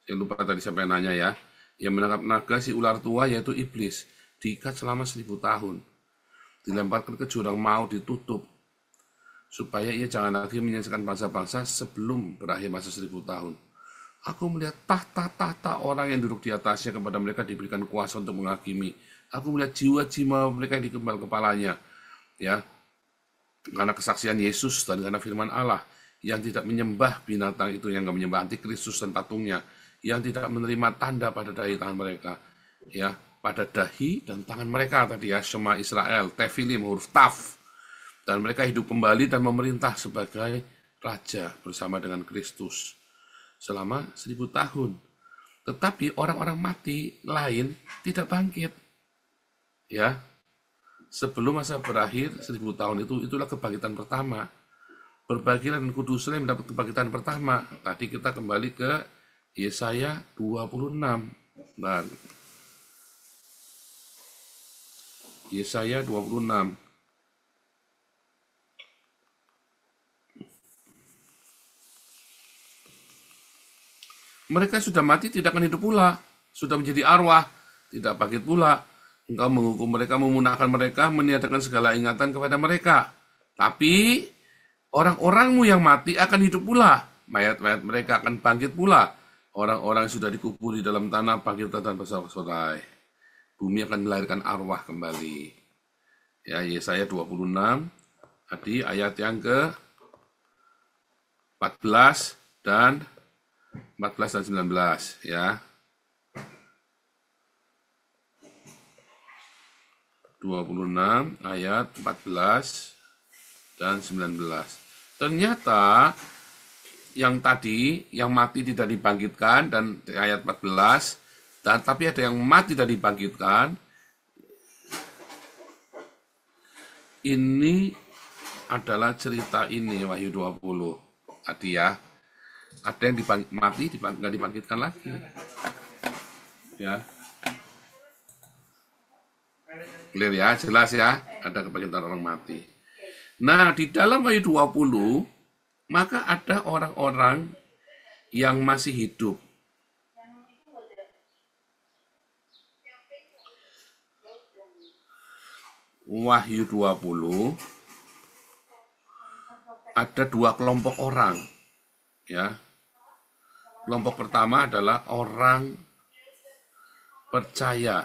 Saya lupa tadi siapa yang nanya ya. Ia menangkap naga, si ular tua yaitu iblis, diikat selama 1000 tahun. Dilemparkan ke jurang maut, ditutup. Supaya ia jangan lagi menyaksikan bangsa-bangsa sebelum berakhir masa 1000 tahun. Aku melihat tahta-tahta orang yang duduk di atasnya, kepada mereka diberikan kuasa untuk menghakimi. Aku melihat jiwa-jiwa mereka yang dikembal kepalanya. Ya, karena kesaksian Yesus dan karena firman Allah, yang tidak menyembah binatang itu, yang tidak menyembah antikristus dan patungnya, yang tidak menerima tanda pada dahi tangan mereka. Ya, pada dahi dan tangan mereka tadi ya, Shema Israel, Tefilim, huruf Taf. Dan mereka hidup kembali dan memerintah sebagai raja bersama dengan Kristus selama 1000 tahun. Tetapi orang-orang mati lain tidak bangkit. Ya, sebelum masa berakhir 1000 tahun itulah kebangkitan pertama. Berbagilah dan kuduslah mendapat kebangkitan pertama. Tadi kita kembali ke Yesaya 26. Dan Yesaya 26. Mereka sudah mati, tidak akan hidup pula. Sudah menjadi arwah, tidak bangkit pula. Engkau menghukum mereka, memunahkan mereka, meniadakan segala ingatan kepada mereka. Tapi orang-orangmu yang mati akan hidup pula. Mayat-mayat mereka akan bangkit pula. Orang-orang yang sudah dikubur di dalam tanah bangkit dan bersorak-sorai. Bumi akan melahirkan arwah kembali. Ya, Yesaya 26, tadi ayat yang ke 14 dan 19 ya. 26 ayat 14 dan 19. Ternyata yang tadi yang mati tidak dibangkitkan dan ayat 14 dan tapi ada yang mati tidak dibangkitkan. Ini adalah cerita ini Wahyu 20 tadi ya. Ada yang mati nggak dibangkitkan lagi. Ya. Clear ya, jelas ya, ada kebangkitan orang mati. Nah, di dalam Wahyu 20, maka ada orang-orang yang masih hidup. Wahyu 20, ada 2 kelompok orang. Ya. Kelompok pertama adalah orang percaya,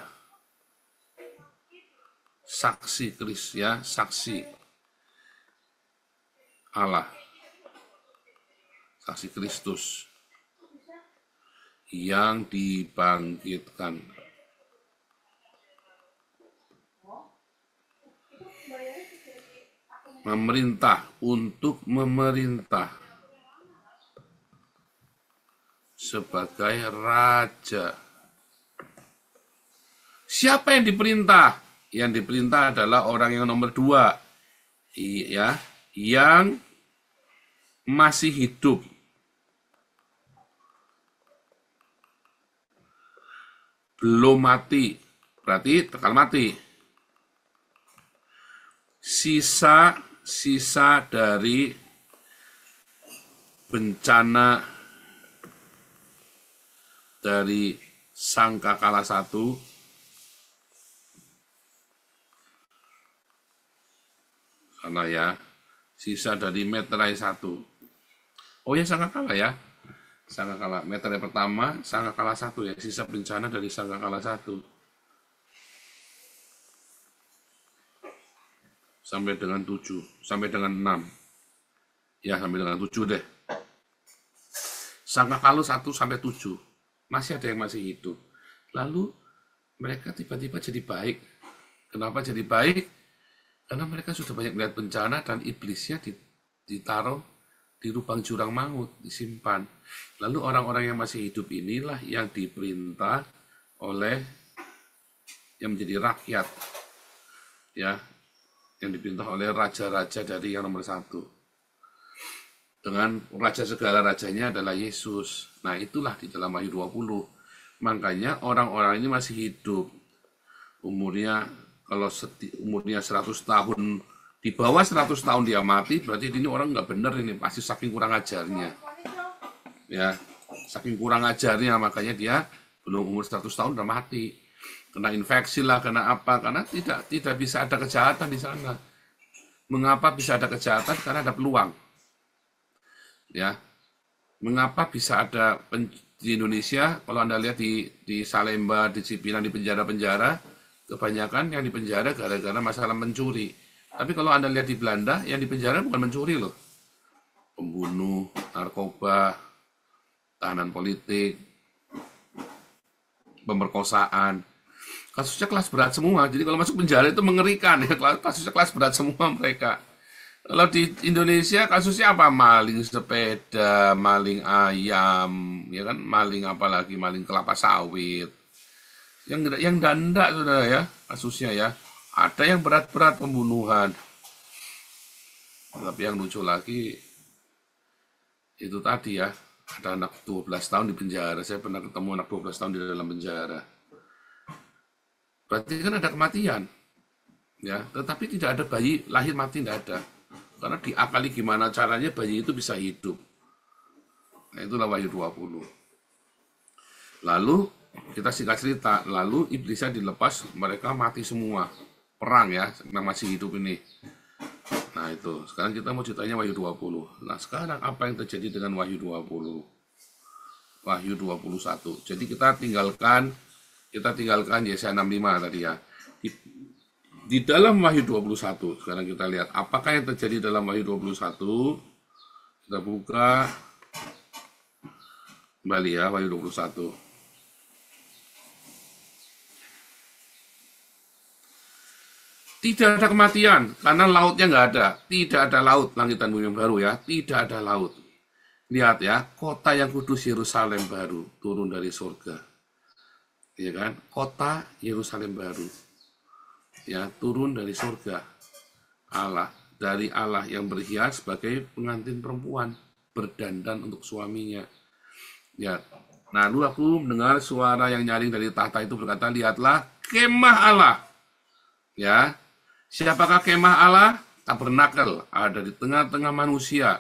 saksi Kristus ya, saksi Allah, saksi Kristus yang dibangkitkan. Memerintah untuk memerintah sebagai raja. Siapa yang diperintah? Yang diperintah adalah orang yang nomor 2, ya, yang masih hidup. Belum mati, berarti tekan mati. Sisa dari bencana dari Sangkakala 1 karena ya, sisa dari Meterai 1. Oh ya, Sangkakala ya. Sangkakala Meterai pertama, Sangkakala 1 ya, sisa bencana dari Sangkakala 1. Sampai dengan 7, sampai dengan 6. Ya, sampai dengan 7 deh. Sangkakala 1 sampai 7. Masih ada yang masih hidup. Lalu mereka tiba-tiba jadi baik. Kenapa jadi baik? Karena mereka sudah banyak melihat bencana dan iblisnya ditaruh di lubang jurang maut, disimpan. Lalu orang-orang yang masih hidup inilah yang diperintah oleh yang menjadi rakyat. Ya, yang diperintah oleh raja-raja dari yang nomor 1. Dengan raja segala rajanya adalah Yesus. Nah, itulah di dalam Wahyu 20. Makanya orang-orang ini masih hidup. Umurnya, kalau umurnya 100 tahun, di bawah 100 tahun dia mati, berarti ini orang nggak benar ini, pasti saking kurang ajarnya. Ya, saking kurang ajarnya, makanya dia belum umur 100 tahun udah mati. Kena infeksi lah, kena apa, karena tidak bisa ada kejahatan di sana. Mengapa bisa ada kejahatan? Karena ada peluang. Ya, mengapa bisa ada di Indonesia? Kalau Anda lihat di Salemba, di Cipinang, di penjara-penjara, kebanyakan yang di penjara gara-gara masalah mencuri. Tapi kalau Anda lihat di Belanda, yang di penjara bukan mencuri loh, pembunuh, narkoba, tahanan politik, pemerkosaan. Kasusnya kelas berat semua. Jadi kalau masuk penjara itu mengerikan ya. Kasusnya kelas berat semua mereka. Kalau di Indonesia kasusnya apa? Maling sepeda, maling ayam, ya kan? Maling apa lagi? Maling kelapa sawit. Yang dandak saudara ya, kasusnya ya. Ada yang berat-berat pembunuhan. Tapi yang lucu lagi itu tadi ya, ada anak 12 tahun di penjara. Saya pernah ketemu anak 12 tahun di dalam penjara. Berarti kan ada kematian. Ya, tetapi tidak ada bayi lahir mati, tidak ada. Karena diakali gimana caranya bayi itu bisa hidup. Nah, itulah Wahyu 20. Lalu kita singkat cerita, lalu iblisnya dilepas, mereka mati semua. Perang ya, yang masih hidup ini. Nah itu, sekarang kita mau ceritanya Wahyu 20. Nah sekarang apa yang terjadi dengan Wahyu 20? Wahyu 21. Jadi kita tinggalkan Yesaya 65 tadi ya. Di dalam Wahyu 21, sekarang kita lihat apakah yang terjadi dalam Wahyu 21. Kita buka kembali ya, Wahyu 21. Tidak ada kematian, karena lautnya nggak ada. Tidak ada laut, langit dan bumi yang baru ya. Tidak ada laut. Lihat ya, kota yang kudus Yerusalem baru turun dari surga. Ya kan? Kota Yerusalem baru. Ya, turun dari surga. Dari Allah yang berhias sebagai pengantin perempuan, berdandan untuk suaminya. Ya. Nah, lalu aku mendengar suara yang nyaring dari tahta itu berkata, lihatlah kemah Allah. Ya. Siapakah kemah Allah? Tabernakel, ada di tengah-tengah manusia.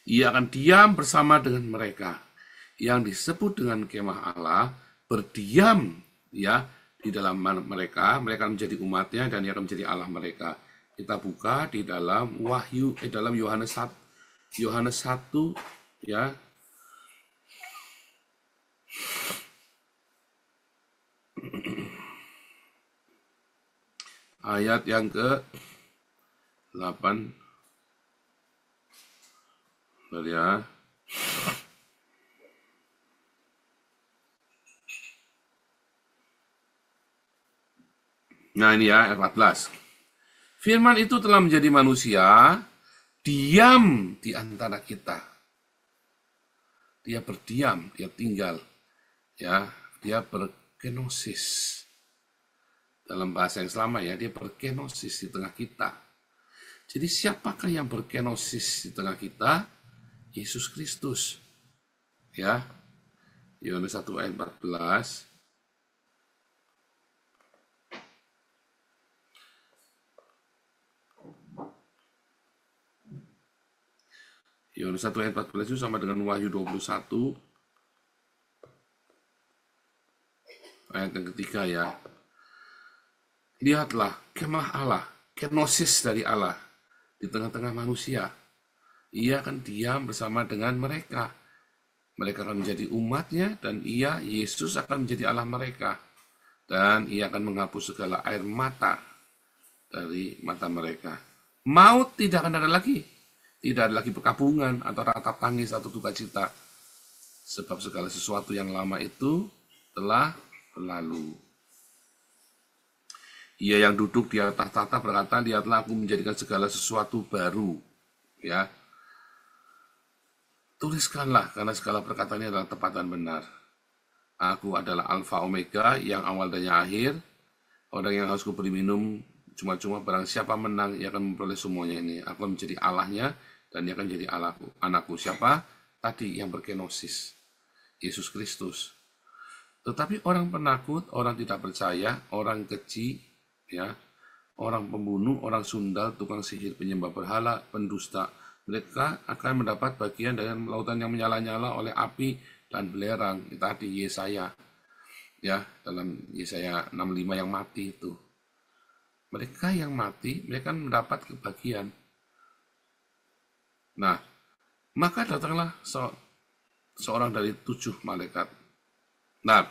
Ia akan diam bersama dengan mereka. Yang disebut dengan kemah Allah berdiam ya di dalam mereka menjadi umatnya dan ia akan menjadi Allah mereka. Kita buka di dalam dalam Yohanes 1 ya. Ayat yang ke-8. Bentar ya. Nah ini ya, ayat 14. Firman itu telah menjadi manusia, diam di antara kita. Dia berdiam, dia tinggal. Ya, dia berkenosis. Dalam bahasa yang selama ya, dia berkenosis di tengah kita. Jadi siapakah yang berkenosis di tengah kita? Yesus Kristus. Ya. Yohanes 1 ayat 14. Yohanes 1 ayat 14 itu sama dengan Wahyu 21 ayat yang ketiga ya. Lihatlah kemah Allah, kenosis dari Allah di tengah-tengah manusia. Ia akan diam bersama dengan mereka. Mereka akan menjadi umatnya dan ia, Yesus, akan menjadi Allah mereka. Dan ia akan menghapus segala air mata dari mata mereka. Maut tidak akan ada lagi. Tidak ada lagi perkabungan atau ratap tangis atau duka cita. Sebab segala sesuatu yang lama itu telah berlalu. Ia yang duduk di atas tahta berkata, lihatlah aku menjadikan segala sesuatu baru. Ya, tuliskanlah karena segala perkataannya adalah tepat dan benar. Aku adalah Alfa Omega, yang awal dan yang akhir. Orang yang harus kuberi minum cuma-cuma, barang siapa menang, ia akan memperoleh semuanya ini. Aku akan menjadi Allahnya dan ia akan menjadi anakku. Siapa? Tadi yang berkenosis, Yesus Kristus. Tetapi orang penakut, orang tidak percaya, orang keji, ya, orang pembunuh, orang sundal, tukang sihir, penyembah berhala, pendusta, mereka akan mendapat bagian dari lautan yang menyala-nyala oleh api dan belerang. Tadi Yesaya, ya, dalam Yesaya 65 yang mati itu. Mereka yang mati, mereka mendapat kebagian. Nah, maka datanglah seorang dari 7 malaikat. Nah,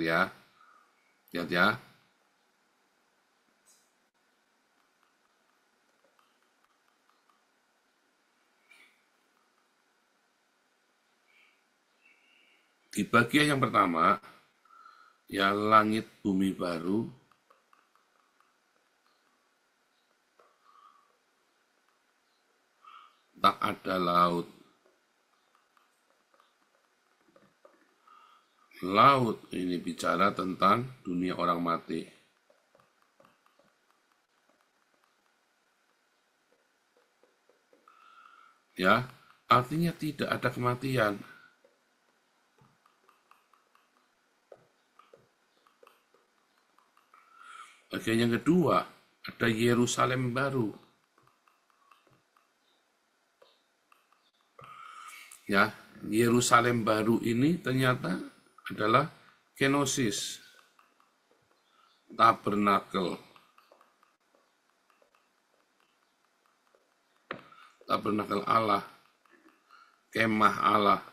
ya, lihat ya. Di bagian yang pertama, ya langit bumi baru, tak ada laut. Laut ini bicara tentang dunia orang mati. Ya, artinya tidak ada kematian. Bagian yang kedua, ada Yerusalem baru. Ya, Yerusalem baru ini ternyata adalah kenosis, tabernakel. Tabernakel Allah, kemah Allah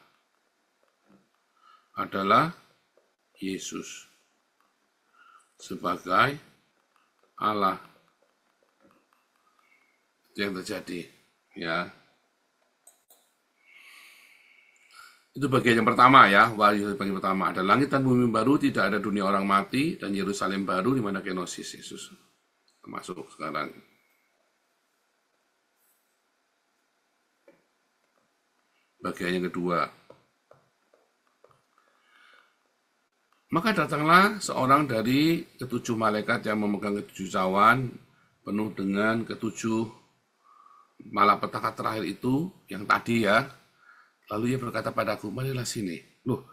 adalah Yesus sebagai Allah. Itu yang terjadi, ya. Itu bagian yang pertama ya, wahyu bagian pertama. Ada langit dan bumi baru, tidak ada dunia orang mati, dan Yerusalem baru di mana kenosis Yesus termasuk sekarang. Bagian yang kedua. Maka datanglah seorang dari ketujuh malaikat yang memegang ketujuh cawan, penuh dengan ketujuh malapetaka terakhir itu, yang tadi ya. Lalu ia berkata padaku, marilah sini. Loh,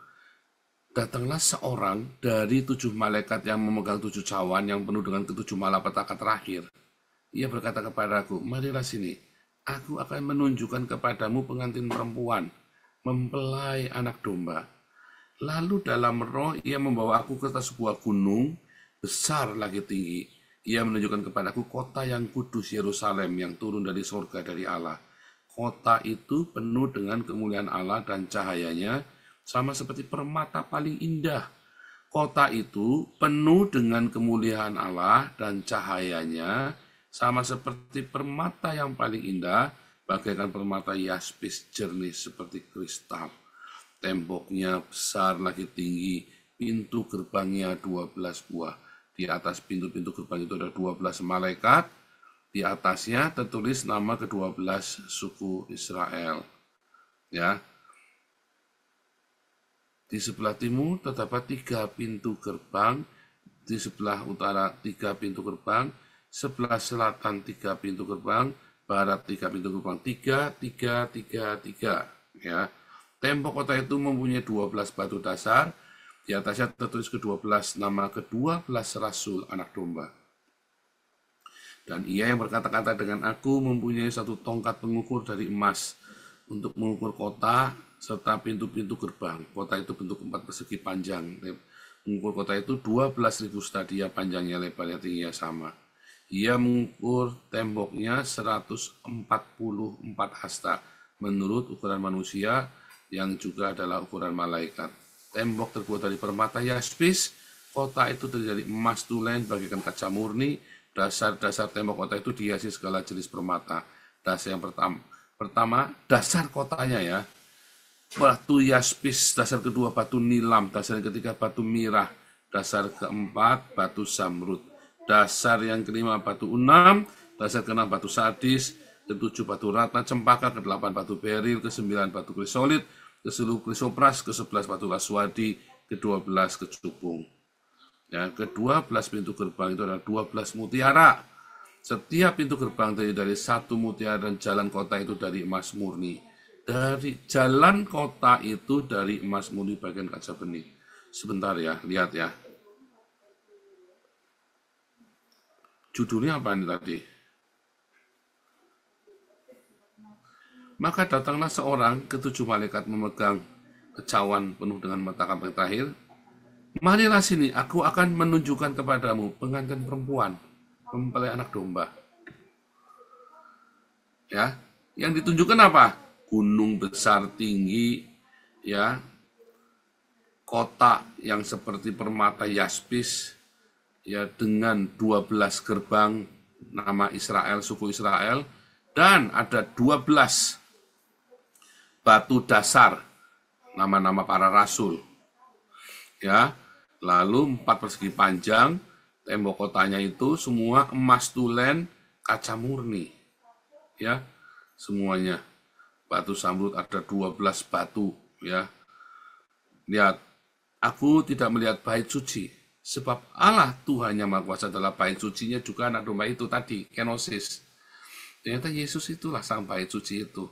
datanglah seorang dari tujuh malaikat yang memegang tujuh cawan yang penuh dengan ketujuh malapetaka terakhir. Ia berkata kepadaku, marilah sini. Aku akan menunjukkan kepadamu pengantin perempuan, mempelai anak domba. Lalu dalam roh ia membawa aku ke atas sebuah gunung besar lagi tinggi. Ia menunjukkan kepadaku kota yang kudus Yerusalem yang turun dari surga dari Allah. Kota itu penuh dengan kemuliaan Allah dan cahayanya sama seperti permata paling indah. Kota itu penuh dengan kemuliaan Allah dan cahayanya sama seperti permata yang paling indah, bagaikan permata yaspis jernih seperti kristal. Temboknya besar lagi tinggi, pintu gerbangnya 12 buah. Di atas pintu-pintu gerbang itu ada 12 malaikat. Di atasnya tertulis nama ke-12 suku Israel. Ya. Di sebelah timur terdapat 3 pintu gerbang, di sebelah utara 3 pintu gerbang, sebelah selatan 3 pintu gerbang, barat 3 pintu gerbang. 3. Ya. Tembok kota itu mempunyai 12 batu dasar. Di atasnya tertulis ke-12 nama ke-12 rasul anak domba. Dan ia yang berkata-kata dengan aku mempunyai satu tongkat pengukur dari emas untuk mengukur kota serta pintu-pintu gerbang. Kota itu bentuk 4 persegi panjang. Mengukur kota itu 12.000 stadia panjangnya, lebarnya, tingginya sama. Ia mengukur temboknya 144 hasta menurut ukuran manusia yang juga adalah ukuran malaikat. Tembok terbuat dari permata yaspis. Kota itu terdiri dari emas tulen bagaikan kaca murni. Dasar-dasar tembok kota itu dihiasi segala jenis permata. Dasar yang pertama dasar kotanya ya, batu yaspis. Dasar kedua batu nilam. Dasar yang ketiga batu mirah. Dasar keempat batu zamrud. Dasar yang kelima batu unam. Dasar keenam batu sardis. Ketujuh batu ratna cempaka. Kedelapan batu beril. Kesembilan batu krisolit. Ke-10 krisopras. Ke-11 batu laswadi. Ke-12 kecubung. Ya, ke-12 pintu gerbang itu adalah 12 mutiara. Setiap pintu gerbang terdiri dari 1 mutiara dan jalan kota itu dari emas murni. Dari jalan kota itu dari emas murni bagian kaca bening. Sebentar ya, lihat ya. Judulnya apa ini tadi? Maka datanglah seorang ke-7 malaikat memegang kecawan penuh dengan mata terakhir. Marilah sini, aku akan menunjukkan kepadamu pengantin perempuan, mempelai anak domba. Ya, yang ditunjukkan apa? Gunung besar tinggi, ya, kota yang seperti permata yaspis, ya, dengan 12 gerbang nama Israel, suku Israel, dan ada 12 batu dasar nama-nama para rasul. Ya. Lalu 4 persegi panjang, tembok kotanya itu semua emas tulen kaca murni. Ya, semuanya. Batu samrud ada 12 batu, ya. Lihat, aku tidak melihat bait suci, sebab Allah Tuhan yang Maha Kuasa adalah bait sucinya juga anak domba itu tadi, kenosis. Ternyata Yesus itulah sang bait suci itu.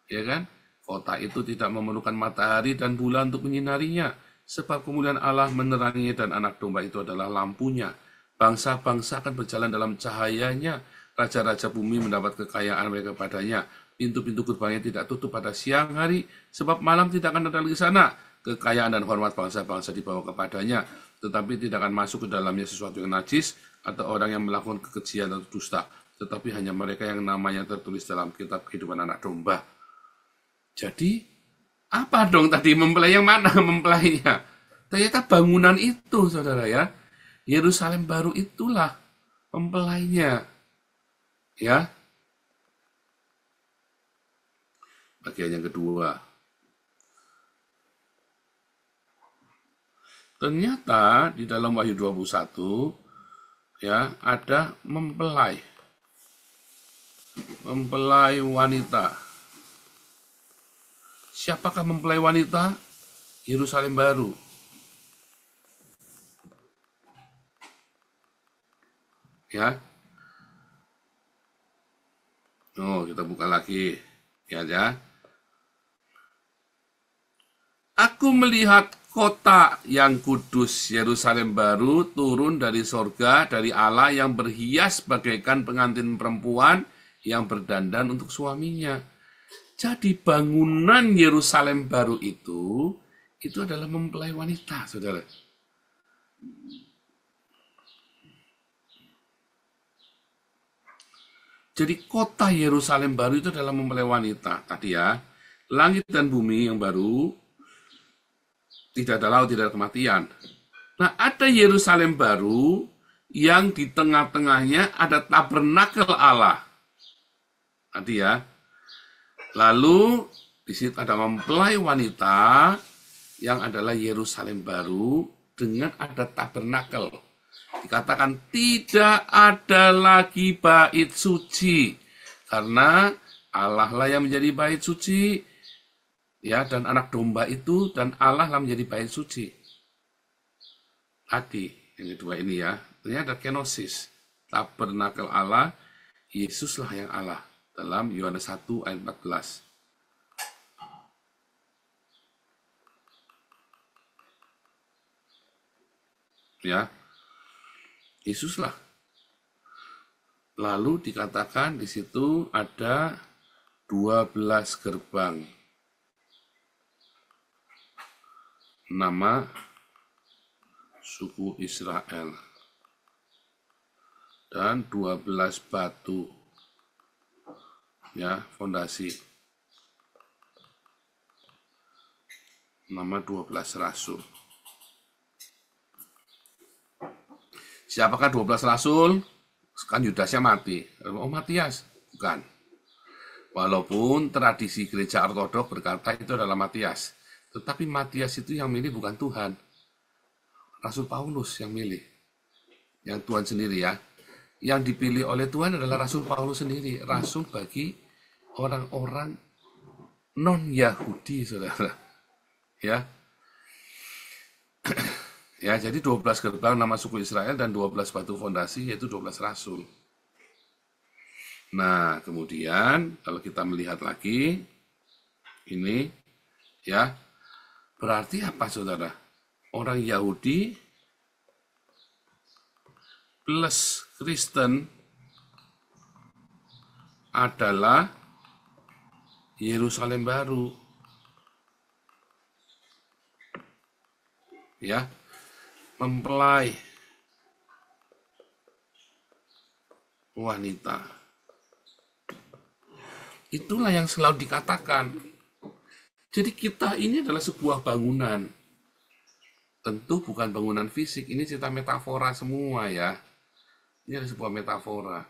Ya kan? Kota itu tidak memerlukan matahari dan bulan untuk menyinarinya, sebab kemuliaan Allah meneranginya dan anak domba itu adalah lampunya. Bangsa-bangsa akan berjalan dalam cahayanya, raja-raja bumi mendapat kekayaan mereka padanya. Pintu-pintu gerbangnya tidak tutup pada siang hari, sebab malam tidak akan ada lagi sana. Kekayaan dan hormat bangsa-bangsa dibawa kepadanya, tetapi tidak akan masuk ke dalamnya sesuatu yang najis atau orang yang melakukan kekejian atau dusta, tetapi hanya mereka yang namanya tertulis dalam kitab kehidupan anak domba. Jadi, apa dong tadi mempelai yang mana mempelainya? Ternyata bangunan itu, saudara ya. Yerusalem baru itulah mempelainya. Ya. Bagian yang kedua. Ternyata di dalam Wahyu 21 ya ada mempelai. Mempelai wanita. Siapakah mempelai wanita? Yerusalem baru. Ya. Oh, kita buka lagi. Ya. Aku melihat kota yang kudus, Yerusalem baru, turun dari sorga, dari Allah yang berhias bagaikan pengantin perempuan yang berdandan untuk suaminya. Jadi bangunan Yerusalem baru itu adalah mempelai wanita, saudara. Jadi kota Yerusalem baru itu adalah mempelai wanita. Tadi ya, langit dan bumi yang baru, tidak ada laut, tidak ada kematian. Nah, ada Yerusalem baru yang di tengah-tengahnya ada tabernakel Allah. Tadi ya. Lalu di situ ada mempelai wanita yang adalah Yerusalem baru dengan ada tabernakel. Dikatakan tidak ada lagi bait suci karena Allah lah yang menjadi bait suci. Ya, dan anak domba itu dan Allah lah menjadi bait suci. Tadi yang kedua ini ya, ternyata ada kenosis, tabernakel Allah, Yesuslah yang Allah dalam Yohanes 1 ayat 14. Ya, Yesuslah. Lalu dikatakan di situ ada 12 gerbang. Nama suku Israel dan 12 batu ya fondasi, nama 12 rasul. Siapakah 12 rasul? Kan Yudasnya mati. Oh, Matias? Bukan. Walaupun tradisi gereja ortodok berkata itu adalah Matias, tetapi Matias itu yang milih bukan Tuhan. Rasul Paulus yang milih. Yang Tuhan sendiri ya. Yang dipilih oleh Tuhan adalah Rasul Paulus sendiri. Rasul bagi orang-orang non-Yahudi, saudara. Ya. Ya, jadi 12 gerbang nama suku Israel dan 12 batu fondasi, yaitu 12 rasul. Nah, kemudian kalau kita melihat lagi, ini ya, berarti apa, saudara? Orang Yahudi plus Kristen adalah Yerusalem baru. Ya, mempelai wanita. Itulah yang selalu dikatakan. Jadi kita ini adalah sebuah bangunan. Tentu bukan bangunan fisik, ini cerita metafora semua ya. Ini adalah sebuah metafora.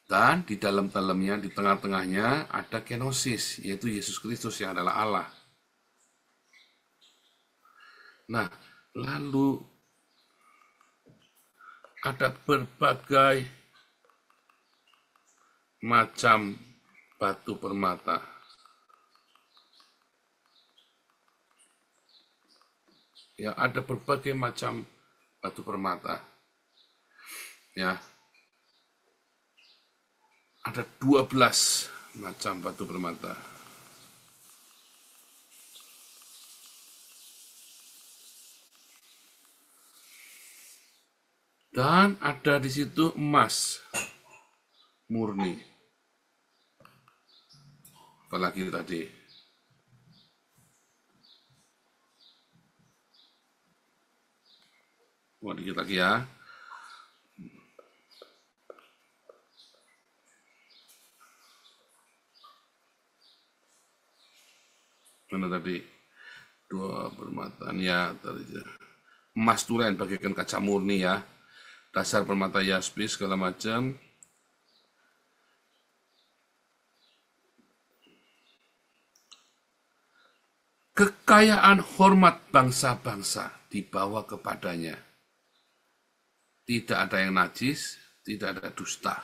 Dan di dalamnya, di tengah-tengahnya ada kenosis, yaitu Yesus Kristus yang adalah Allah. Nah, lalu ada berbagai macam batu permata. Ya, ada berbagai macam batu permata. Ya. Ada 12 macam batu permata. Dan ada di situ emas murni. Apalagi tadi. Dikit lagi ya. Mana tadi? 2 permataan ya. Emas tulen bagaikan kaca murni ya. Dasar permata yaspi segala macam. Kekayaan hormat bangsa-bangsa dibawa kepadanya. Tidak ada yang najis, tidak ada dusta.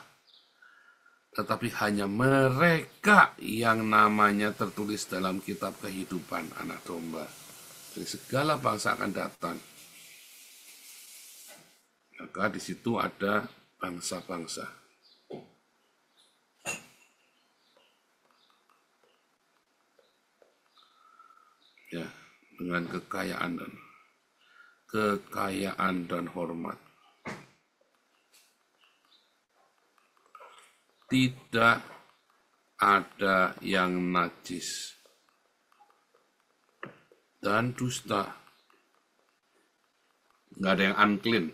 Tetapi hanya mereka yang namanya tertulis dalam kitab kehidupan anak domba. Dari segala bangsa akan datang. Maka di situ ada bangsa-bangsa. Ya, dengan kekayaan dan hormat. Tidak ada yang najis dan dusta. Nggak ada yang unclean.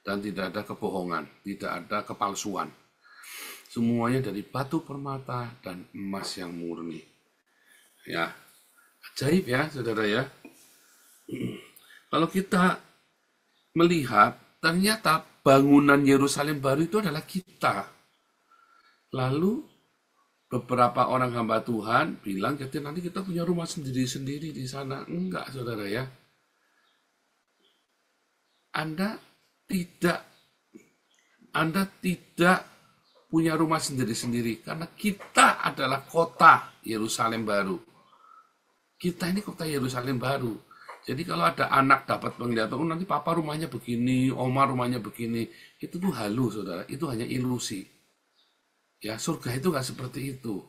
Dan tidak ada kebohongan, tidak ada kepalsuan. Semuanya dari batu permata dan emas yang murni. Ya, ajaib ya, saudara ya. Kalau kita melihat, ternyata bangunan Yerusalem baru itu adalah kita. Lalu beberapa orang hamba Tuhan bilang, nanti kita punya rumah sendiri-sendiri di sana. Enggak, saudara ya. Anda tidak punya rumah sendiri-sendiri karena kita adalah kota Yerusalem baru. Kita ini kota Yerusalem baru. Jadi kalau ada anak dapat penglihatan, nanti papa rumahnya begini, oma rumahnya begini, itu tuh halu, saudara. Itu hanya ilusi. Ya, surga itu nggak seperti itu.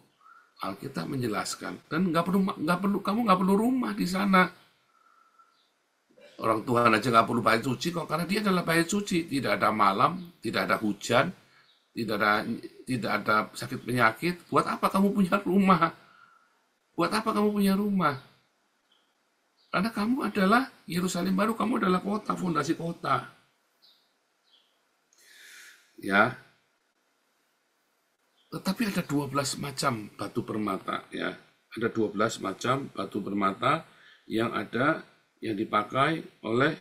Alkitab menjelaskan. Dan kamu nggak perlu rumah di sana. Orang Tuhan aja nggak perlu bait suci kok, karena dia adalah bait suci. Tidak ada malam, tidak ada hujan, tidak ada sakit penyakit. Buat apa kamu punya rumah? Buat apa kamu punya rumah? Karena kamu adalah Yerusalem baru, kamu adalah kota, fondasi kota. Ya. Tetapi ada 12 macam batu permata ya. Ada 12 macam batu permata yang dipakai oleh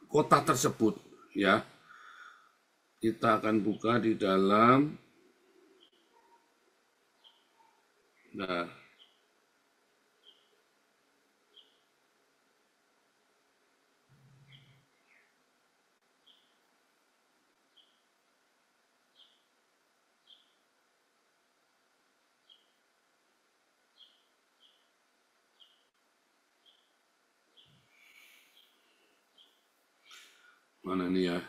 kota tersebut ya. Kita akan buka di dalam mana nih ya?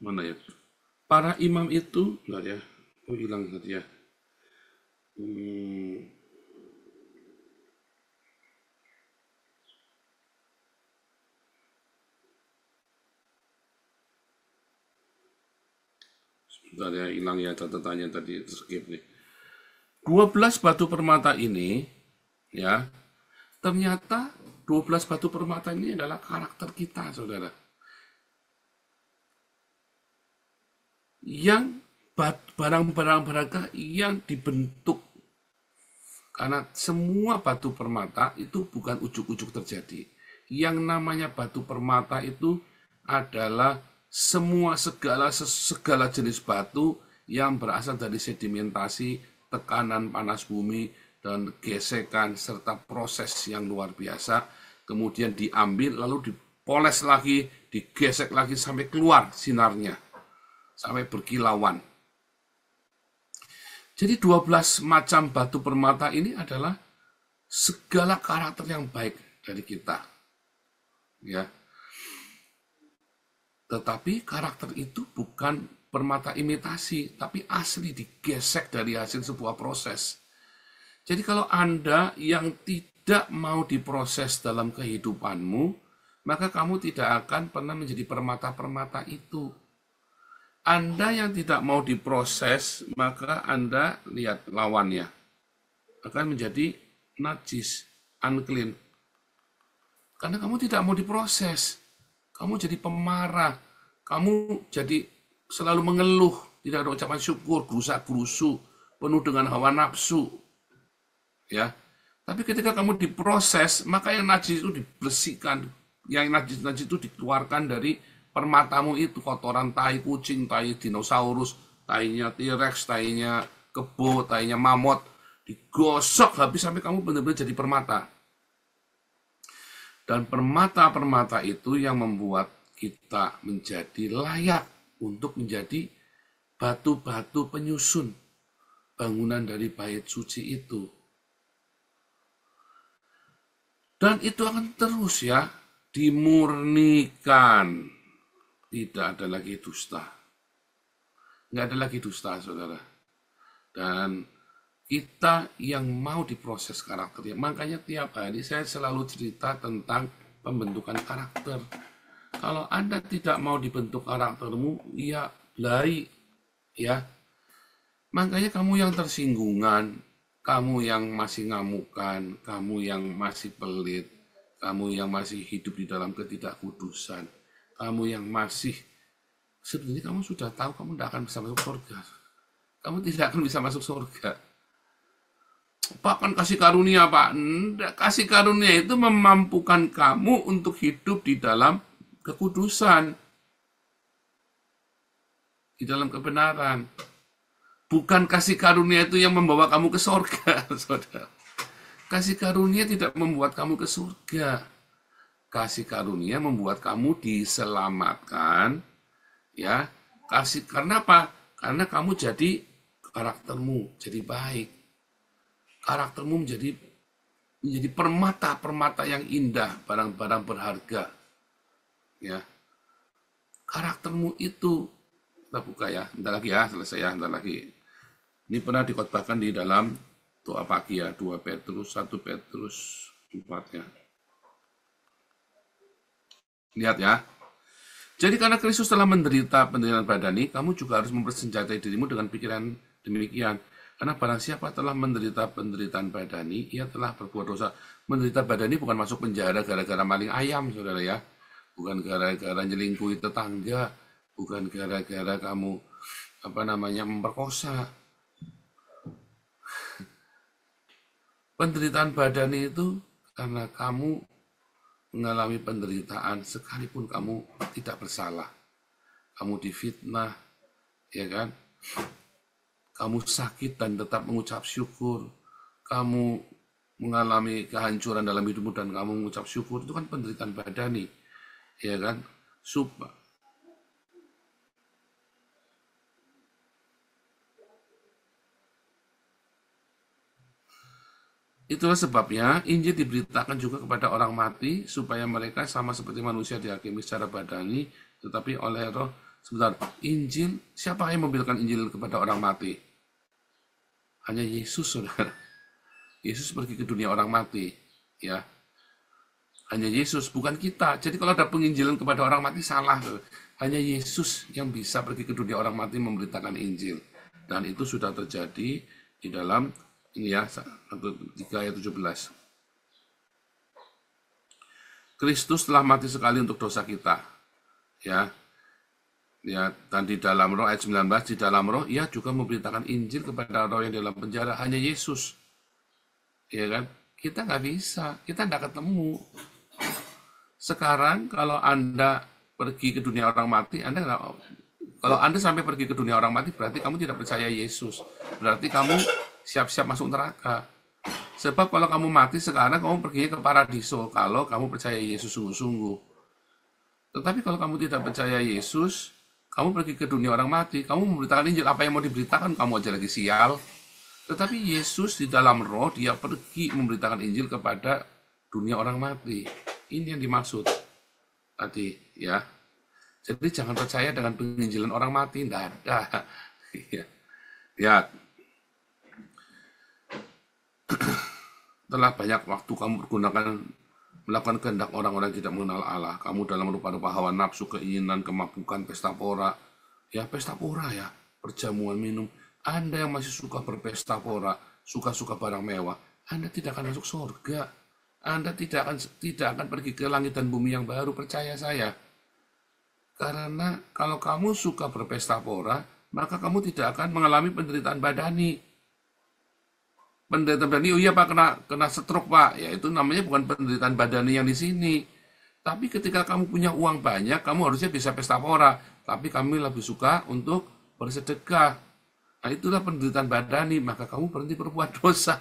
Mana ya? Para imam itu, enggak ya? Oh, hilang tadi ya. Sebentar ya, hilang ya catatannya tadi, skip nih. 12 batu permata ini, ya, ternyata 12 batu permata ini adalah karakter kita, saudara. Yang barang-barang berharga yang dibentuk. Karena semua batu permata itu bukan ujuk-ujuk terjadi. Yang namanya batu permata itu adalah segala jenis batu yang berasal dari sedimentasi, tekanan panas bumi, dan gesekan serta proses yang luar biasa. Kemudian diambil lalu dipoles lagi, digesek lagi sampai keluar sinarnya, sampai berkilauan. Jadi 12 macam batu permata ini adalah segala karakter yang baik dari kita. Ya. Tetapi karakter itu bukan permata imitasi, tapi asli digesek dari hasil sebuah proses. Jadi kalau Anda yang tidak mau diproses dalam kehidupanmu, maka kamu tidak akan pernah menjadi permata-permata itu. Anda yang tidak mau diproses, maka Anda lihat lawannya akan menjadi najis, unclean. Karena kamu tidak mau diproses. Kamu jadi pemarah. Kamu jadi selalu mengeluh. Tidak ada ucapan syukur, gerusa-gerusu, penuh dengan hawa nafsu. Ya. Tapi ketika kamu diproses, maka yang najis itu dibersihkan. Yang najis-najis itu dikeluarkan dari permatamu itu. Kotoran tai kucing, tai dinosaurus, tainya T-Rex, tainya kebo, tainya mamut. Digosok habis sampai kamu benar-benar jadi permata. Dan permata-permata itu yang membuat kita menjadi layak untuk menjadi batu-batu penyusun bangunan dari bait suci itu. Dan itu akan terus ya dimurnikan. Tidak ada lagi dusta. Nggak ada lagi dusta, saudara. Dan kita yang mau diproses karakternya. Makanya tiap hari saya selalu cerita tentang pembentukan karakter. Kalau Anda tidak mau dibentuk karaktermu, ya belai. Ya. Makanya kamu yang tersinggungan, kamu yang masih ngamukan, kamu yang masih pelit, kamu yang masih hidup di dalam ketidakkudusan, kamu yang masih, sebenarnya kamu sudah tahu kamu tidak akan bisa masuk surga. Kamu tidak akan bisa masuk surga. Pak, kan kasih karunia, Pak. Enggak, kasih karunia itu memampukan kamu untuk hidup di dalam kekudusan, di dalam kebenaran. Bukan kasih karunia itu yang membawa kamu ke surga, saudara. Kasih karunia tidak membuat kamu ke surga. Kasih karunia membuat kamu diselamatkan, ya. Karena apa? Karena kamu jadi karaktermu jadi baik. Karaktermu menjadi permata-permata yang indah, barang-barang berharga. Ya. Karaktermu itu, kita buka ya, bentar lagi ya, selesai ya, bentar lagi. Ini pernah dikhotbahkan di dalam doa pagi ya, 2 Petrus, 1 Petrus 4 ya. Lihat ya. Jadi karena Kristus telah menderita penderitaan badani, kamu juga harus mempersenjatai dirimu dengan pikiran demikian. Karena barang siapa telah menderita penderitaan badani, ia telah berbuat dosa. Menderita badani bukan masuk penjara gara-gara maling ayam, saudara ya. Bukan gara-gara nyelingkuhi tetangga. Bukan gara-gara kamu memperkosa. Penderitaan badani itu karena kamu mengalami penderitaan sekalipun kamu tidak bersalah. Kamu difitnah, ya kan? Kamu sakit dan tetap mengucap syukur. Kamu mengalami kehancuran dalam hidupmu dan kamu mengucap syukur. Itu kan penderitaan badani, ya kan? Itulah sebabnya Injil diberitakan juga kepada orang mati supaya mereka sama seperti manusia dihakimi secara badani, tetapi oleh Roh. Sebentar, Injil, siapa yang memberikan Injil kepada orang mati? Hanya Yesus, saudara. Yesus pergi ke dunia orang mati, ya. Hanya Yesus, bukan kita. Jadi kalau ada penginjilan kepada orang mati salah, saudara. Hanya Yesus yang bisa pergi ke dunia orang mati memberitakan Injil. Dan itu sudah terjadi di dalam ini ya, 3 ayat 17. Kristus telah mati sekali untuk dosa kita. Ya. Ya, dan di dalam Roh ayat 19, di dalam Roh ia juga memberitakan Injil kepada roh yang dalam penjara, hanya Yesus. Ya kan? Kita nggak bisa, kita nggak ketemu. Sekarang kalau Anda pergi ke dunia orang mati, kalau Anda sampai pergi ke dunia orang mati, berarti kamu tidak percaya Yesus. Berarti kamu siap-siap masuk neraka. Sebab kalau kamu mati sekarang, kamu pergi ke paradiso. Kalau kamu percaya Yesus sungguh-sungguh. Tetapi kalau kamu tidak percaya Yesus, kamu pergi ke dunia orang mati, kamu memberitakan Injil, apa yang mau diberitakan, kamu aja lagi sial. Tetapi Yesus di dalam roh, dia pergi memberitakan Injil kepada dunia orang mati. Ini yang dimaksud tadi, ya. Jadi jangan percaya dengan penginjilan orang mati, tidak ada. Ya, telah banyak waktu kamu melakukan kehendak orang-orang yang tidak mengenal Allah. Kamu dalam rupa-rupa hawa nafsu, keinginan, kemabukan, pesta pora. Ya, pesta pora ya, perjamuan minum. Anda yang masih suka berpesta pora, suka-suka barang mewah, Anda tidak akan masuk surga. Anda tidak akan pergi ke langit dan bumi yang baru, percaya saya. Karena kalau kamu suka berpesta pora, maka kamu tidak akan mengalami penderitaan badani. Penderitaan badani, oh iya Pak, kena stroke Pak. Ya itu namanya bukan penderitaan badani yang di sini. Tapi ketika kamu punya uang banyak, kamu harusnya bisa pesta pora. Tapi kami lebih suka untuk bersedekah. Nah itulah penderitaan badani, maka kamu berhenti berbuat dosa.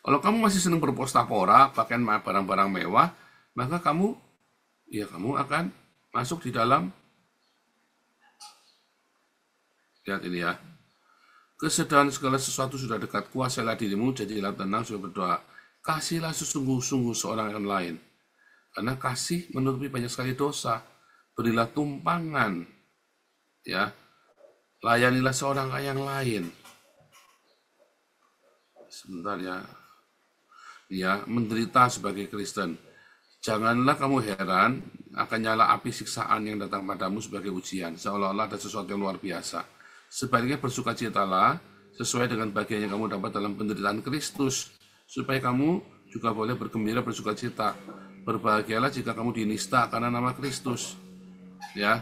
Kalau kamu masih senang berpesta pora, pakai barang-barang mewah, maka kamu akan masuk di dalam, lihat ini ya, kesediaan segala sesuatu sudah dekat, kuasailah dirimu, jadilah tenang, sudah berdoa, kasihlah sesungguh-sungguh seorang yang lain, karena kasih menutupi banyak sekali dosa, berilah tumpangan, ya, layanilah seorang yang lain. Sebentar ya, menderita sebagai Kristen. Janganlah kamu heran akan nyala api siksaan yang datang padamu sebagai ujian, seolah-olah ada sesuatu yang luar biasa. Sebaliknya bersukacitalah sesuai dengan bagian yang kamu dapat dalam penderitaan Kristus, supaya kamu juga boleh bergembira bersukacita. Berbahagialah jika kamu dinista karena nama Kristus. Ya.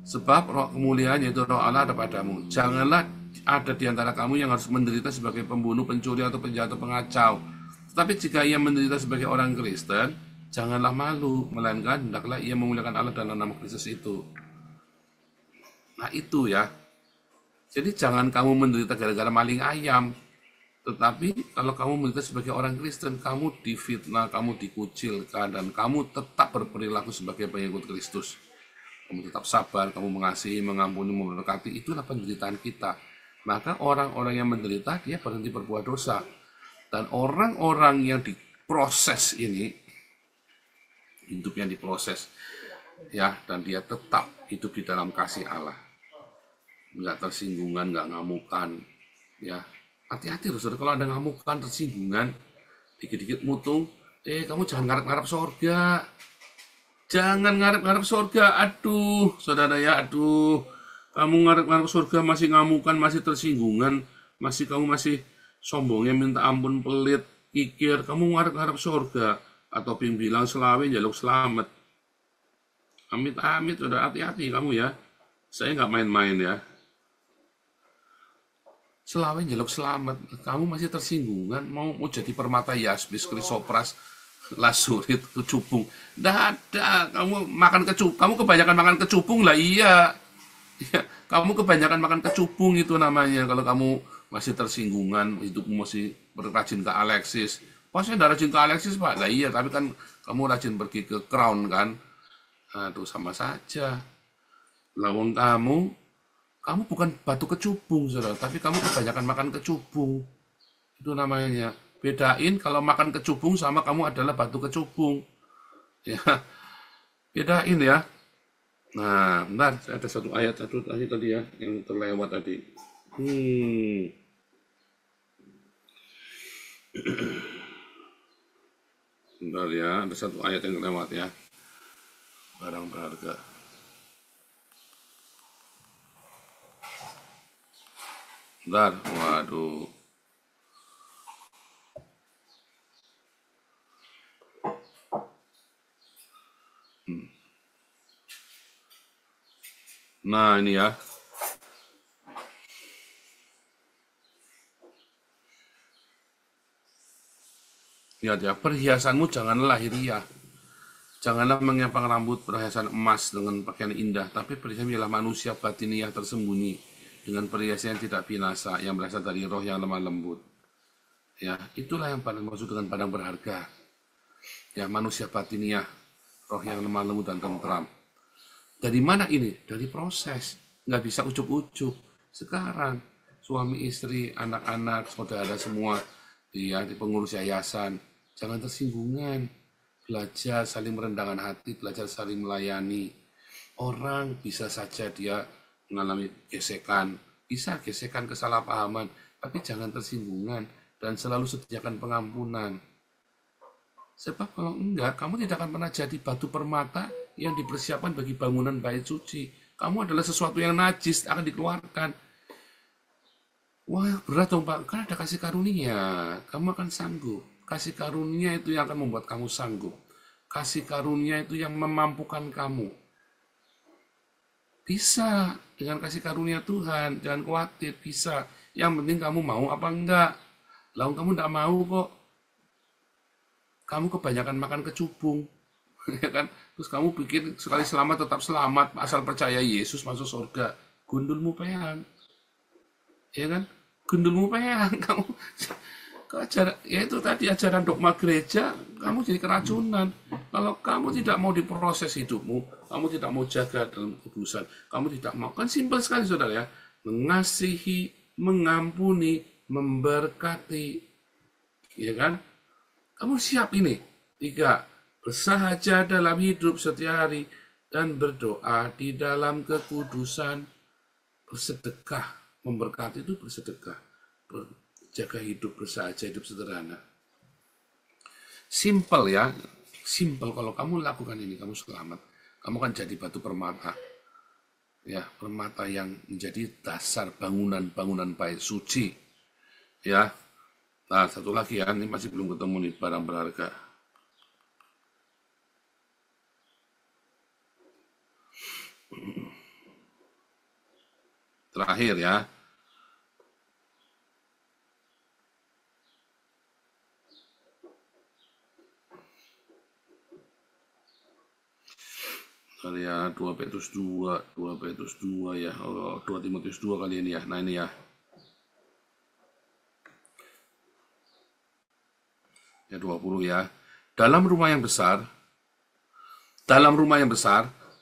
Sebab roh kemuliaan yaitu roh Allah ada padamu. Janganlah ada di antara kamu yang harus menderita sebagai pembunuh, pencuri atau penjahat atau pengacau. Tetapi jika ia menderita sebagai orang Kristen, janganlah malu, melainkan hendaklah ia memuliakan Allah dalam nama Kristus itu. Nah itu ya. Jadi jangan kamu menderita gara-gara maling ayam. Tetapi kalau kamu menderita sebagai orang Kristen, kamu difitnah, kamu dikucilkan, dan kamu tetap berperilaku sebagai pengikut Kristus. Kamu tetap sabar, kamu mengasihi, mengampuni, memberkati, itulah penderitaan kita. Maka orang-orang yang menderita, dia berhenti berbuat dosa. Dan orang-orang yang diproses ini, hidupnya diproses, ya, dan dia tetap hidup di dalam kasih Allah. Nggak tersinggungan, nggak ngamukan, ya. Hati-hati loh, saudara, kalau ada ngamukan, tersinggungan, dikit-dikit mutung, kamu jangan ngarep-ngarep sorga. Jangan ngarep-ngarep surga, aduh, saudara ya, aduh. Kamu ngarep-ngarep surga masih ngamukan, masih tersinggungan, kamu masih sombongnya minta ampun, pelit, kikir, kamu ngarep-ngarep surga. Atau ping bilang selawe jaluk selamat. Amit-amit, saudara, hati-hati kamu ya. Saya nggak main-main ya. Selawe jaluk selamat, kamu masih tersinggungan, mau jadi permata yasmis, krisopras, lasurit, kecubung. Nggak ada, kamu kebanyakan makan kecubung lah, iya. Kamu kebanyakan makan kecubung itu namanya. Kalau kamu masih tersinggungan, hidupmu masih rajin ke Alexis. Saya nggak rajin ke Alexis Pak, lah iya, tapi kan kamu rajin pergi ke Crown kan. Aduh, sama saja. Lawang kamu bukan batu kecubung, saudara, tapi kamu kebanyakan makan kecubung. Itu namanya. Bedain kalau makan kecubung sama kamu adalah batu kecubung. Ya, bedain ya. Nah, bentar, ada satu ayat tadi ya, yang terlewat tadi. Bentar ya, ada satu ayat yang terlewat ya. Barang berharga. Bentar, waduh. Nah, ini ya. Lihat ya, perhiasanmu janganlah lahiriah. Janganlah mengepang rambut perhiasan emas dengan pakaian indah, tapi perhiasan ialah manusia batiniah tersembunyi dengan perhiasan yang tidak binasa, yang berasal dari roh yang lemah lembut. Ya, itulah yang paling maksud dengan padang berharga. Ya, manusia batiniah, roh yang lemah lembut dan tentram. Dari mana ini? Dari proses. Nggak bisa ujuk-ujuk. Sekarang, suami istri, anak-anak, saudara semua, dia di pengurus yayasan, jangan tersinggungan. Belajar saling merendahkan hati, belajar saling melayani. Orang bisa saja dia mengalami gesekan, bisa gesekan kesalahpahaman, tapi jangan tersinggungan dan selalu sediakan pengampunan. Sebab kalau enggak, kamu tidak akan pernah jadi batu permata yang dipersiapkan bagi bangunan bait suci. Kamu adalah sesuatu yang najis, akan dikeluarkan. Wah, berat dong Pak, kan ada kasih karunia, kamu akan sanggup. Kasih karunia itu yang akan membuat kamu sanggup. Kasih karunia itu yang memampukan kamu. Bisa dengan kasih karunia Tuhan, jangan khawatir, bisa. Yang penting kamu mau apa enggak. Lalu kamu enggak mau kok. Kamu kebanyakan makan kecubung. Ya kan? Terus kamu pikir sekali selamat tetap selamat, asal percaya Yesus masuk surga. Gundulmu peyang. Ya kan? Gundulmu peyang. Kamu ya itu tadi ajaran dogma gereja, kamu jadi keracunan. Kalau kamu tidak mau diproses hidupmu, kamu tidak mau jaga dalam kudusan, kamu tidak mau, kan simpel sekali saudara ya, mengasihi, mengampuni, memberkati, ya kan? Kamu siap ini. 3, bersahaja dalam hidup setiap hari dan berdoa di dalam kekudusan, bersedekah, memberkati itu bersedekah. Jaga hidup, bersahaja, hidup sederhana. Simple ya, simple. Kalau kamu lakukan ini, kamu selamat. Kamu akan jadi batu permata. Ya, permata yang menjadi dasar bangunan-bangunan bait suci. Ya. Nah, satu lagi ya, ini masih belum ketemu nih barang berharga. Terakhir ya. Ya 2 Petrus 2 ya, 2 Timotius 2 kali ini ya. Nah ini ya. Ya 20 ya. Dalam rumah yang besar,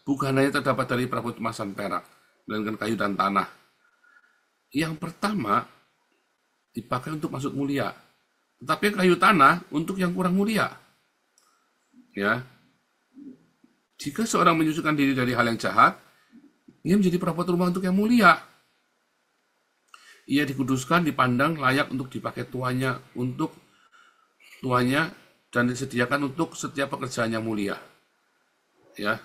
bukan hanya terdapat dari perabot emas dan perak, melainkan kayu dan tanah. Yang pertama dipakai untuk maksud mulia, tetapi kayu tanah untuk yang kurang mulia. Ya. Jika seorang menyucikan diri dari hal yang jahat, ia menjadi perabot rumah untuk yang mulia. Ia dikuduskan, dipandang layak untuk dipakai tuannya, dan disediakan untuk setiap pekerjaan yang mulia. Ya.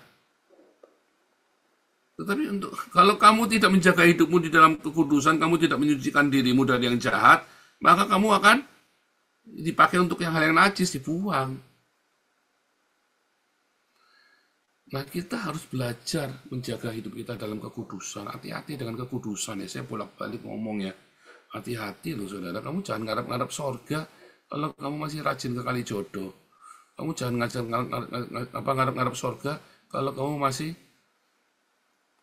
Tetapi kalau kamu tidak menjaga hidupmu di dalam kekudusan, kamu tidak menyucikan dirimu dari yang jahat, maka kamu akan dipakai untuk hal yang najis, dibuang. Nah, kita harus belajar menjaga hidup kita dalam kekudusan. Hati-hati dengan kekudusan ya. Saya bolak-balik ngomong ya. Hati-hati loh saudara. Kamu jangan ngarep-ngarep sorga kalau kamu masih rajin ke kali jodoh. Kamu jangan ngarep-ngarep sorga kalau kamu masih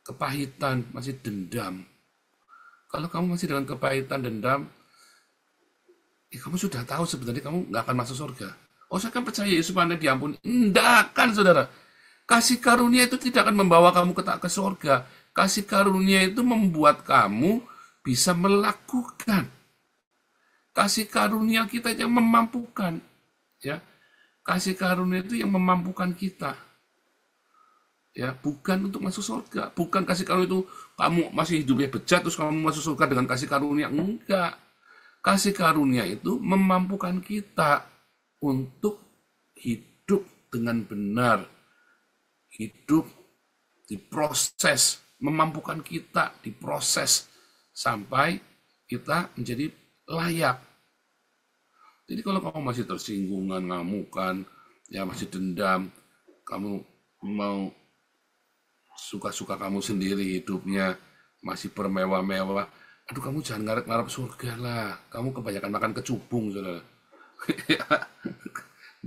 kepahitan, masih dendam. Kalau kamu masih dengan kepahitan, dendam, kamu sudah tahu sebenarnya kamu nggak akan masuk surga. Oh, saya kan percaya Yesus pandai diampuni. Enggak kan saudara. Kasih karunia itu tidak akan membawa kamu ke surga. Kasih karunia itu membuat kamu bisa melakukan. Kasih karunia kita yang memampukan. Ya, kasih karunia itu yang memampukan kita. Ya, bukan untuk masuk surga. Bukan kasih karunia itu kamu masih hidupnya bejat terus kamu masuk surga dengan kasih karunia. Enggak. Kasih karunia itu memampukan kita untuk hidup dengan benar. Hidup diproses, memampukan kita diproses sampai kita menjadi layak. Jadi kalau kamu masih tersinggungan, ngamukan, ya masih dendam, kamu mau suka-suka kamu sendiri hidupnya, masih bermewah-mewah, aduh kamu jangan ngarep-ngarep surga lah, kamu kebanyakan makan kecubung, saudara.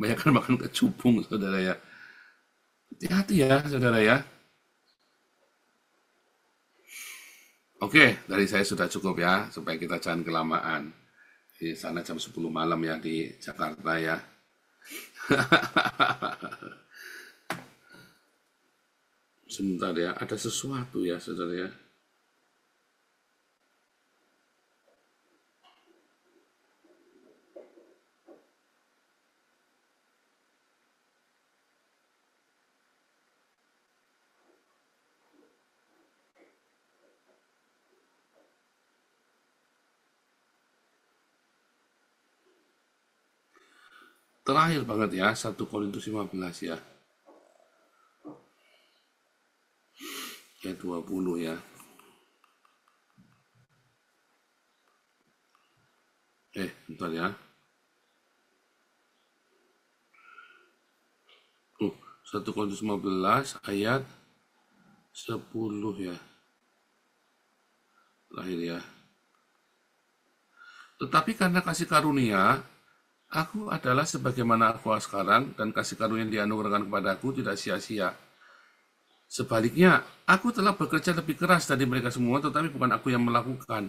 kebanyakan makan kecubung, saudara ya. Hati-hati ya, saudara ya. Oke, dari saya sudah cukup ya, supaya kita jangan kelamaan. Di sana jam 10 malam ya di Jakarta ya. Sebentar ya, ada sesuatu ya, saudara ya. Terakhir banget ya, 1 Korintus 15 ya. Ayat 20 ya. Bentar ya. 1 Korintus 15 ayat 10 ya. Terakhir ya. Tetapi karena kasih karunia, aku adalah sebagaimana aku sekarang, dan kasih karunia yang dianugerahkan kepadaku tidak sia-sia. Sebaliknya, aku telah bekerja lebih keras dari mereka semua, tetapi bukan aku yang melakukan.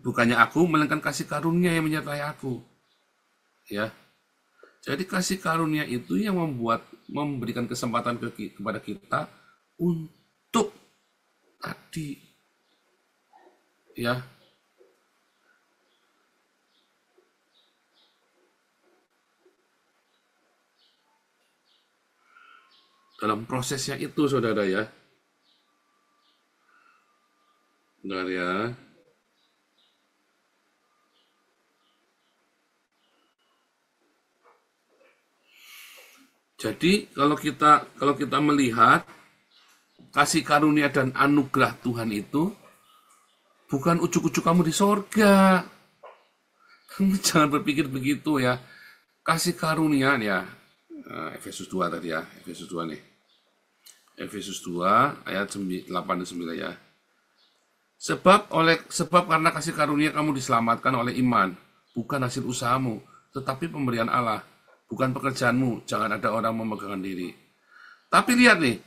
Bukannya aku, melainkan kasih karunia yang menyertai aku. Ya. Jadi kasih karunia itu yang memberikan kesempatan kepada kita untuk tadi, ya, dalam prosesnya itu, saudara ya. Bentar ya. Jadi kalau kita melihat kasih karunia dan anugerah Tuhan itu bukan ujuk-ujuk kamu di sorga. Kamu jangan berpikir begitu ya. Kasih karunia ya. Efesus 2 tadi ya, Efesus 2 nih. Efesus 2 ayat 8 dan 9 ya. Sebab karena kasih karunia kamu diselamatkan oleh iman, bukan hasil usahamu, tetapi pemberian Allah, bukan pekerjaanmu. Jangan ada orang memegangkan diri. Tapi lihat nih,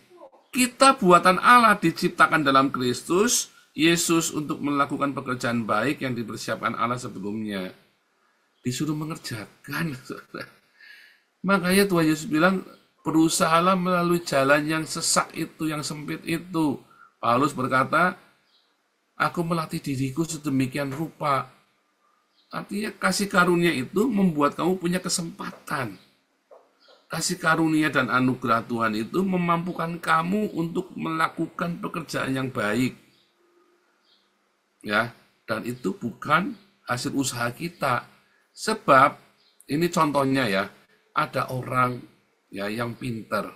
kita buatan Allah diciptakan dalam Kristus Yesus untuk melakukan pekerjaan baik yang dipersiapkan Allah sebelumnya. Disuruh mengerjakan. Makanya Tuhan Yesus bilang, berusahalah melalui jalan yang sesak itu, yang sempit itu. Paulus berkata, aku melatih diriku sedemikian rupa. Artinya kasih karunia itu membuat kamu punya kesempatan. Kasih karunia dan anugerah Tuhan itu memampukan kamu untuk melakukan pekerjaan yang baik. Ya, dan itu bukan hasil usaha kita. Sebab, ini contohnya ya, ada orang ya yang pinter,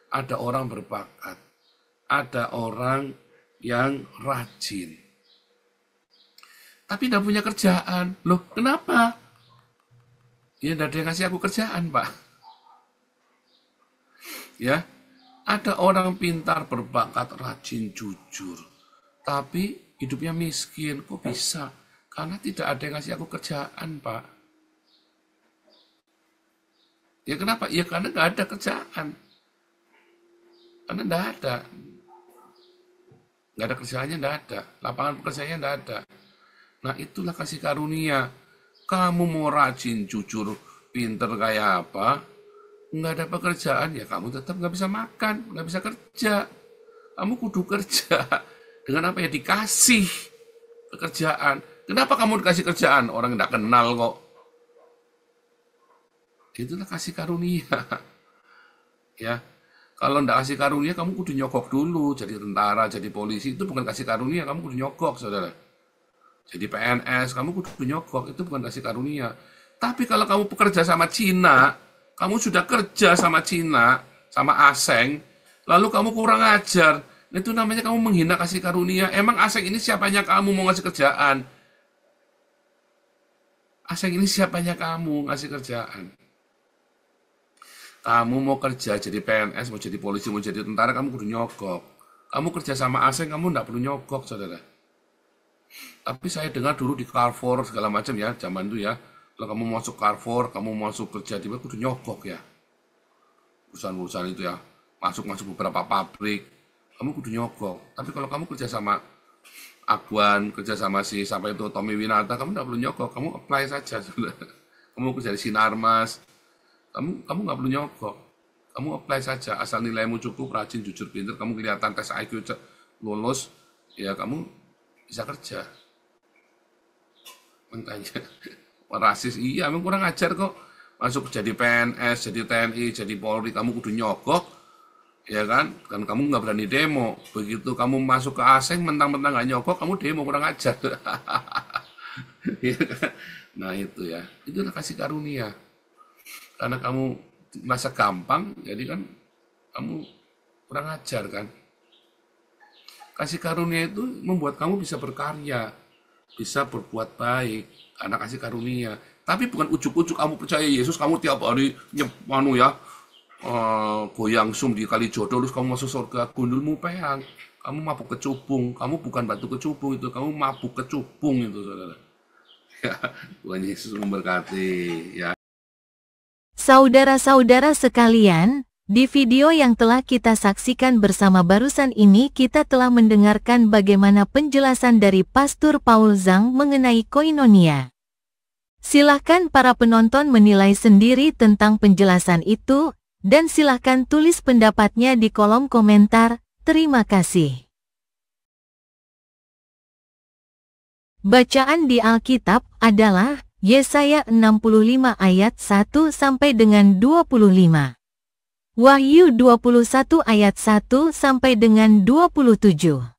ada orang berbakat, ada orang yang rajin, tapi tidak punya kerjaan. Loh, kenapa? Ya, tidak ada yang kasih aku kerjaan, Pak. Ya, ada orang pintar, berbakat, rajin, jujur, tapi hidupnya miskin. Kok bisa? Karena tidak ada yang kasih aku kerjaan, Pak. Ya kenapa? Ya karena nggak ada kerjaan. Karena nggak ada. Nggak ada kerjaannya, nggak ada. Lapangan pekerjaannya nggak ada. Nah itulah kasih karunia. Kamu mau rajin, jujur, pinter kayak apa, nggak ada pekerjaan, ya kamu tetap nggak bisa makan, nggak bisa kerja. Kamu kudu kerja. Dengan apa ya? Dikasih pekerjaan. Kenapa kamu dikasih kerjaan? Orang nggak kenal kok. Itulah kasih karunia. Ya, kalau nggak kasih karunia, kamu kudu nyogok dulu. Jadi tentara, jadi polisi, itu bukan kasih karunia. Kamu kudu nyogok, saudara. Jadi PNS, kamu kudu nyogok. Itu bukan kasih karunia. Tapi kalau kamu bekerja sama Cina, kamu sudah kerja sama Cina, sama asing, lalu kamu kurang ajar. Itu namanya kamu menghina kasih karunia. Emang asing ini siapanya kamu mau ngasih kerjaan? Asing ini siapanya kamu ngasih kerjaan? Kamu mau kerja jadi PNS, mau jadi polisi, mau jadi tentara, kamu kudu nyogok. Kamu kerja sama asing, kamu nggak perlu nyogok, saudara. Tapi saya dengar dulu di Carrefour segala macam ya, zaman itu ya, Kalau kamu masuk Carrefour, kamu masuk kerja di mana, kudu nyogok ya. Perusahaan-perusahaan itu ya, masuk beberapa pabrik, kamu kudu nyogok. Tapi kalau kamu kerja sama Aguan, kerja sama si sampai itu Tommy Winata, kamu nggak perlu nyogok, kamu apply saja. Kamu kerja di Sinarmas, kamu nggak perlu nyogok, kamu apply saja. Asal nilaimu cukup, rajin, jujur, pintar, kamu kelihatan tes IQ lulus, ya kamu bisa kerja. Makanya rasis, iya emang kurang ajar kok. Masuk jadi PNS, jadi TNI, jadi Polri, kamu kudu nyogok, ya kan? Kan kamu nggak berani demo. Begitu kamu masuk ke asing, mentang-mentang nggak nyogok, kamu demo, kurang ajar. Nah itu ya, itu adalah kasih karunia. Karena kamu masa gampang, jadi kan kamu kurang ajar kan. Kasih karunia itu membuat kamu bisa berkarya, bisa berbuat baik, karena kasih karunia. Tapi bukan ujuk-ujuk kamu percaya Yesus, kamu tiap hari goyang sum di kali jodoh, terus kamu masuk surga, gundulmu peang. Kamu mabuk kecubung, kamu bukan batu kecubung itu, kamu mabuk kecubung itu, saudara. Ya, Tuhan Yesus memberkati. Ya. Saudara-saudara sekalian, di video yang telah kita saksikan bersama barusan ini kita telah mendengarkan bagaimana penjelasan dari Pastor Paul Zhang mengenai koinonia. Silahkan para penonton menilai sendiri tentang penjelasan itu, dan silahkan tulis pendapatnya di kolom komentar. Terima kasih. Bacaan di Alkitab adalah Yesaya 65 ayat 1 sampai dengan 25. Wahyu 21 ayat 1 sampai dengan 27.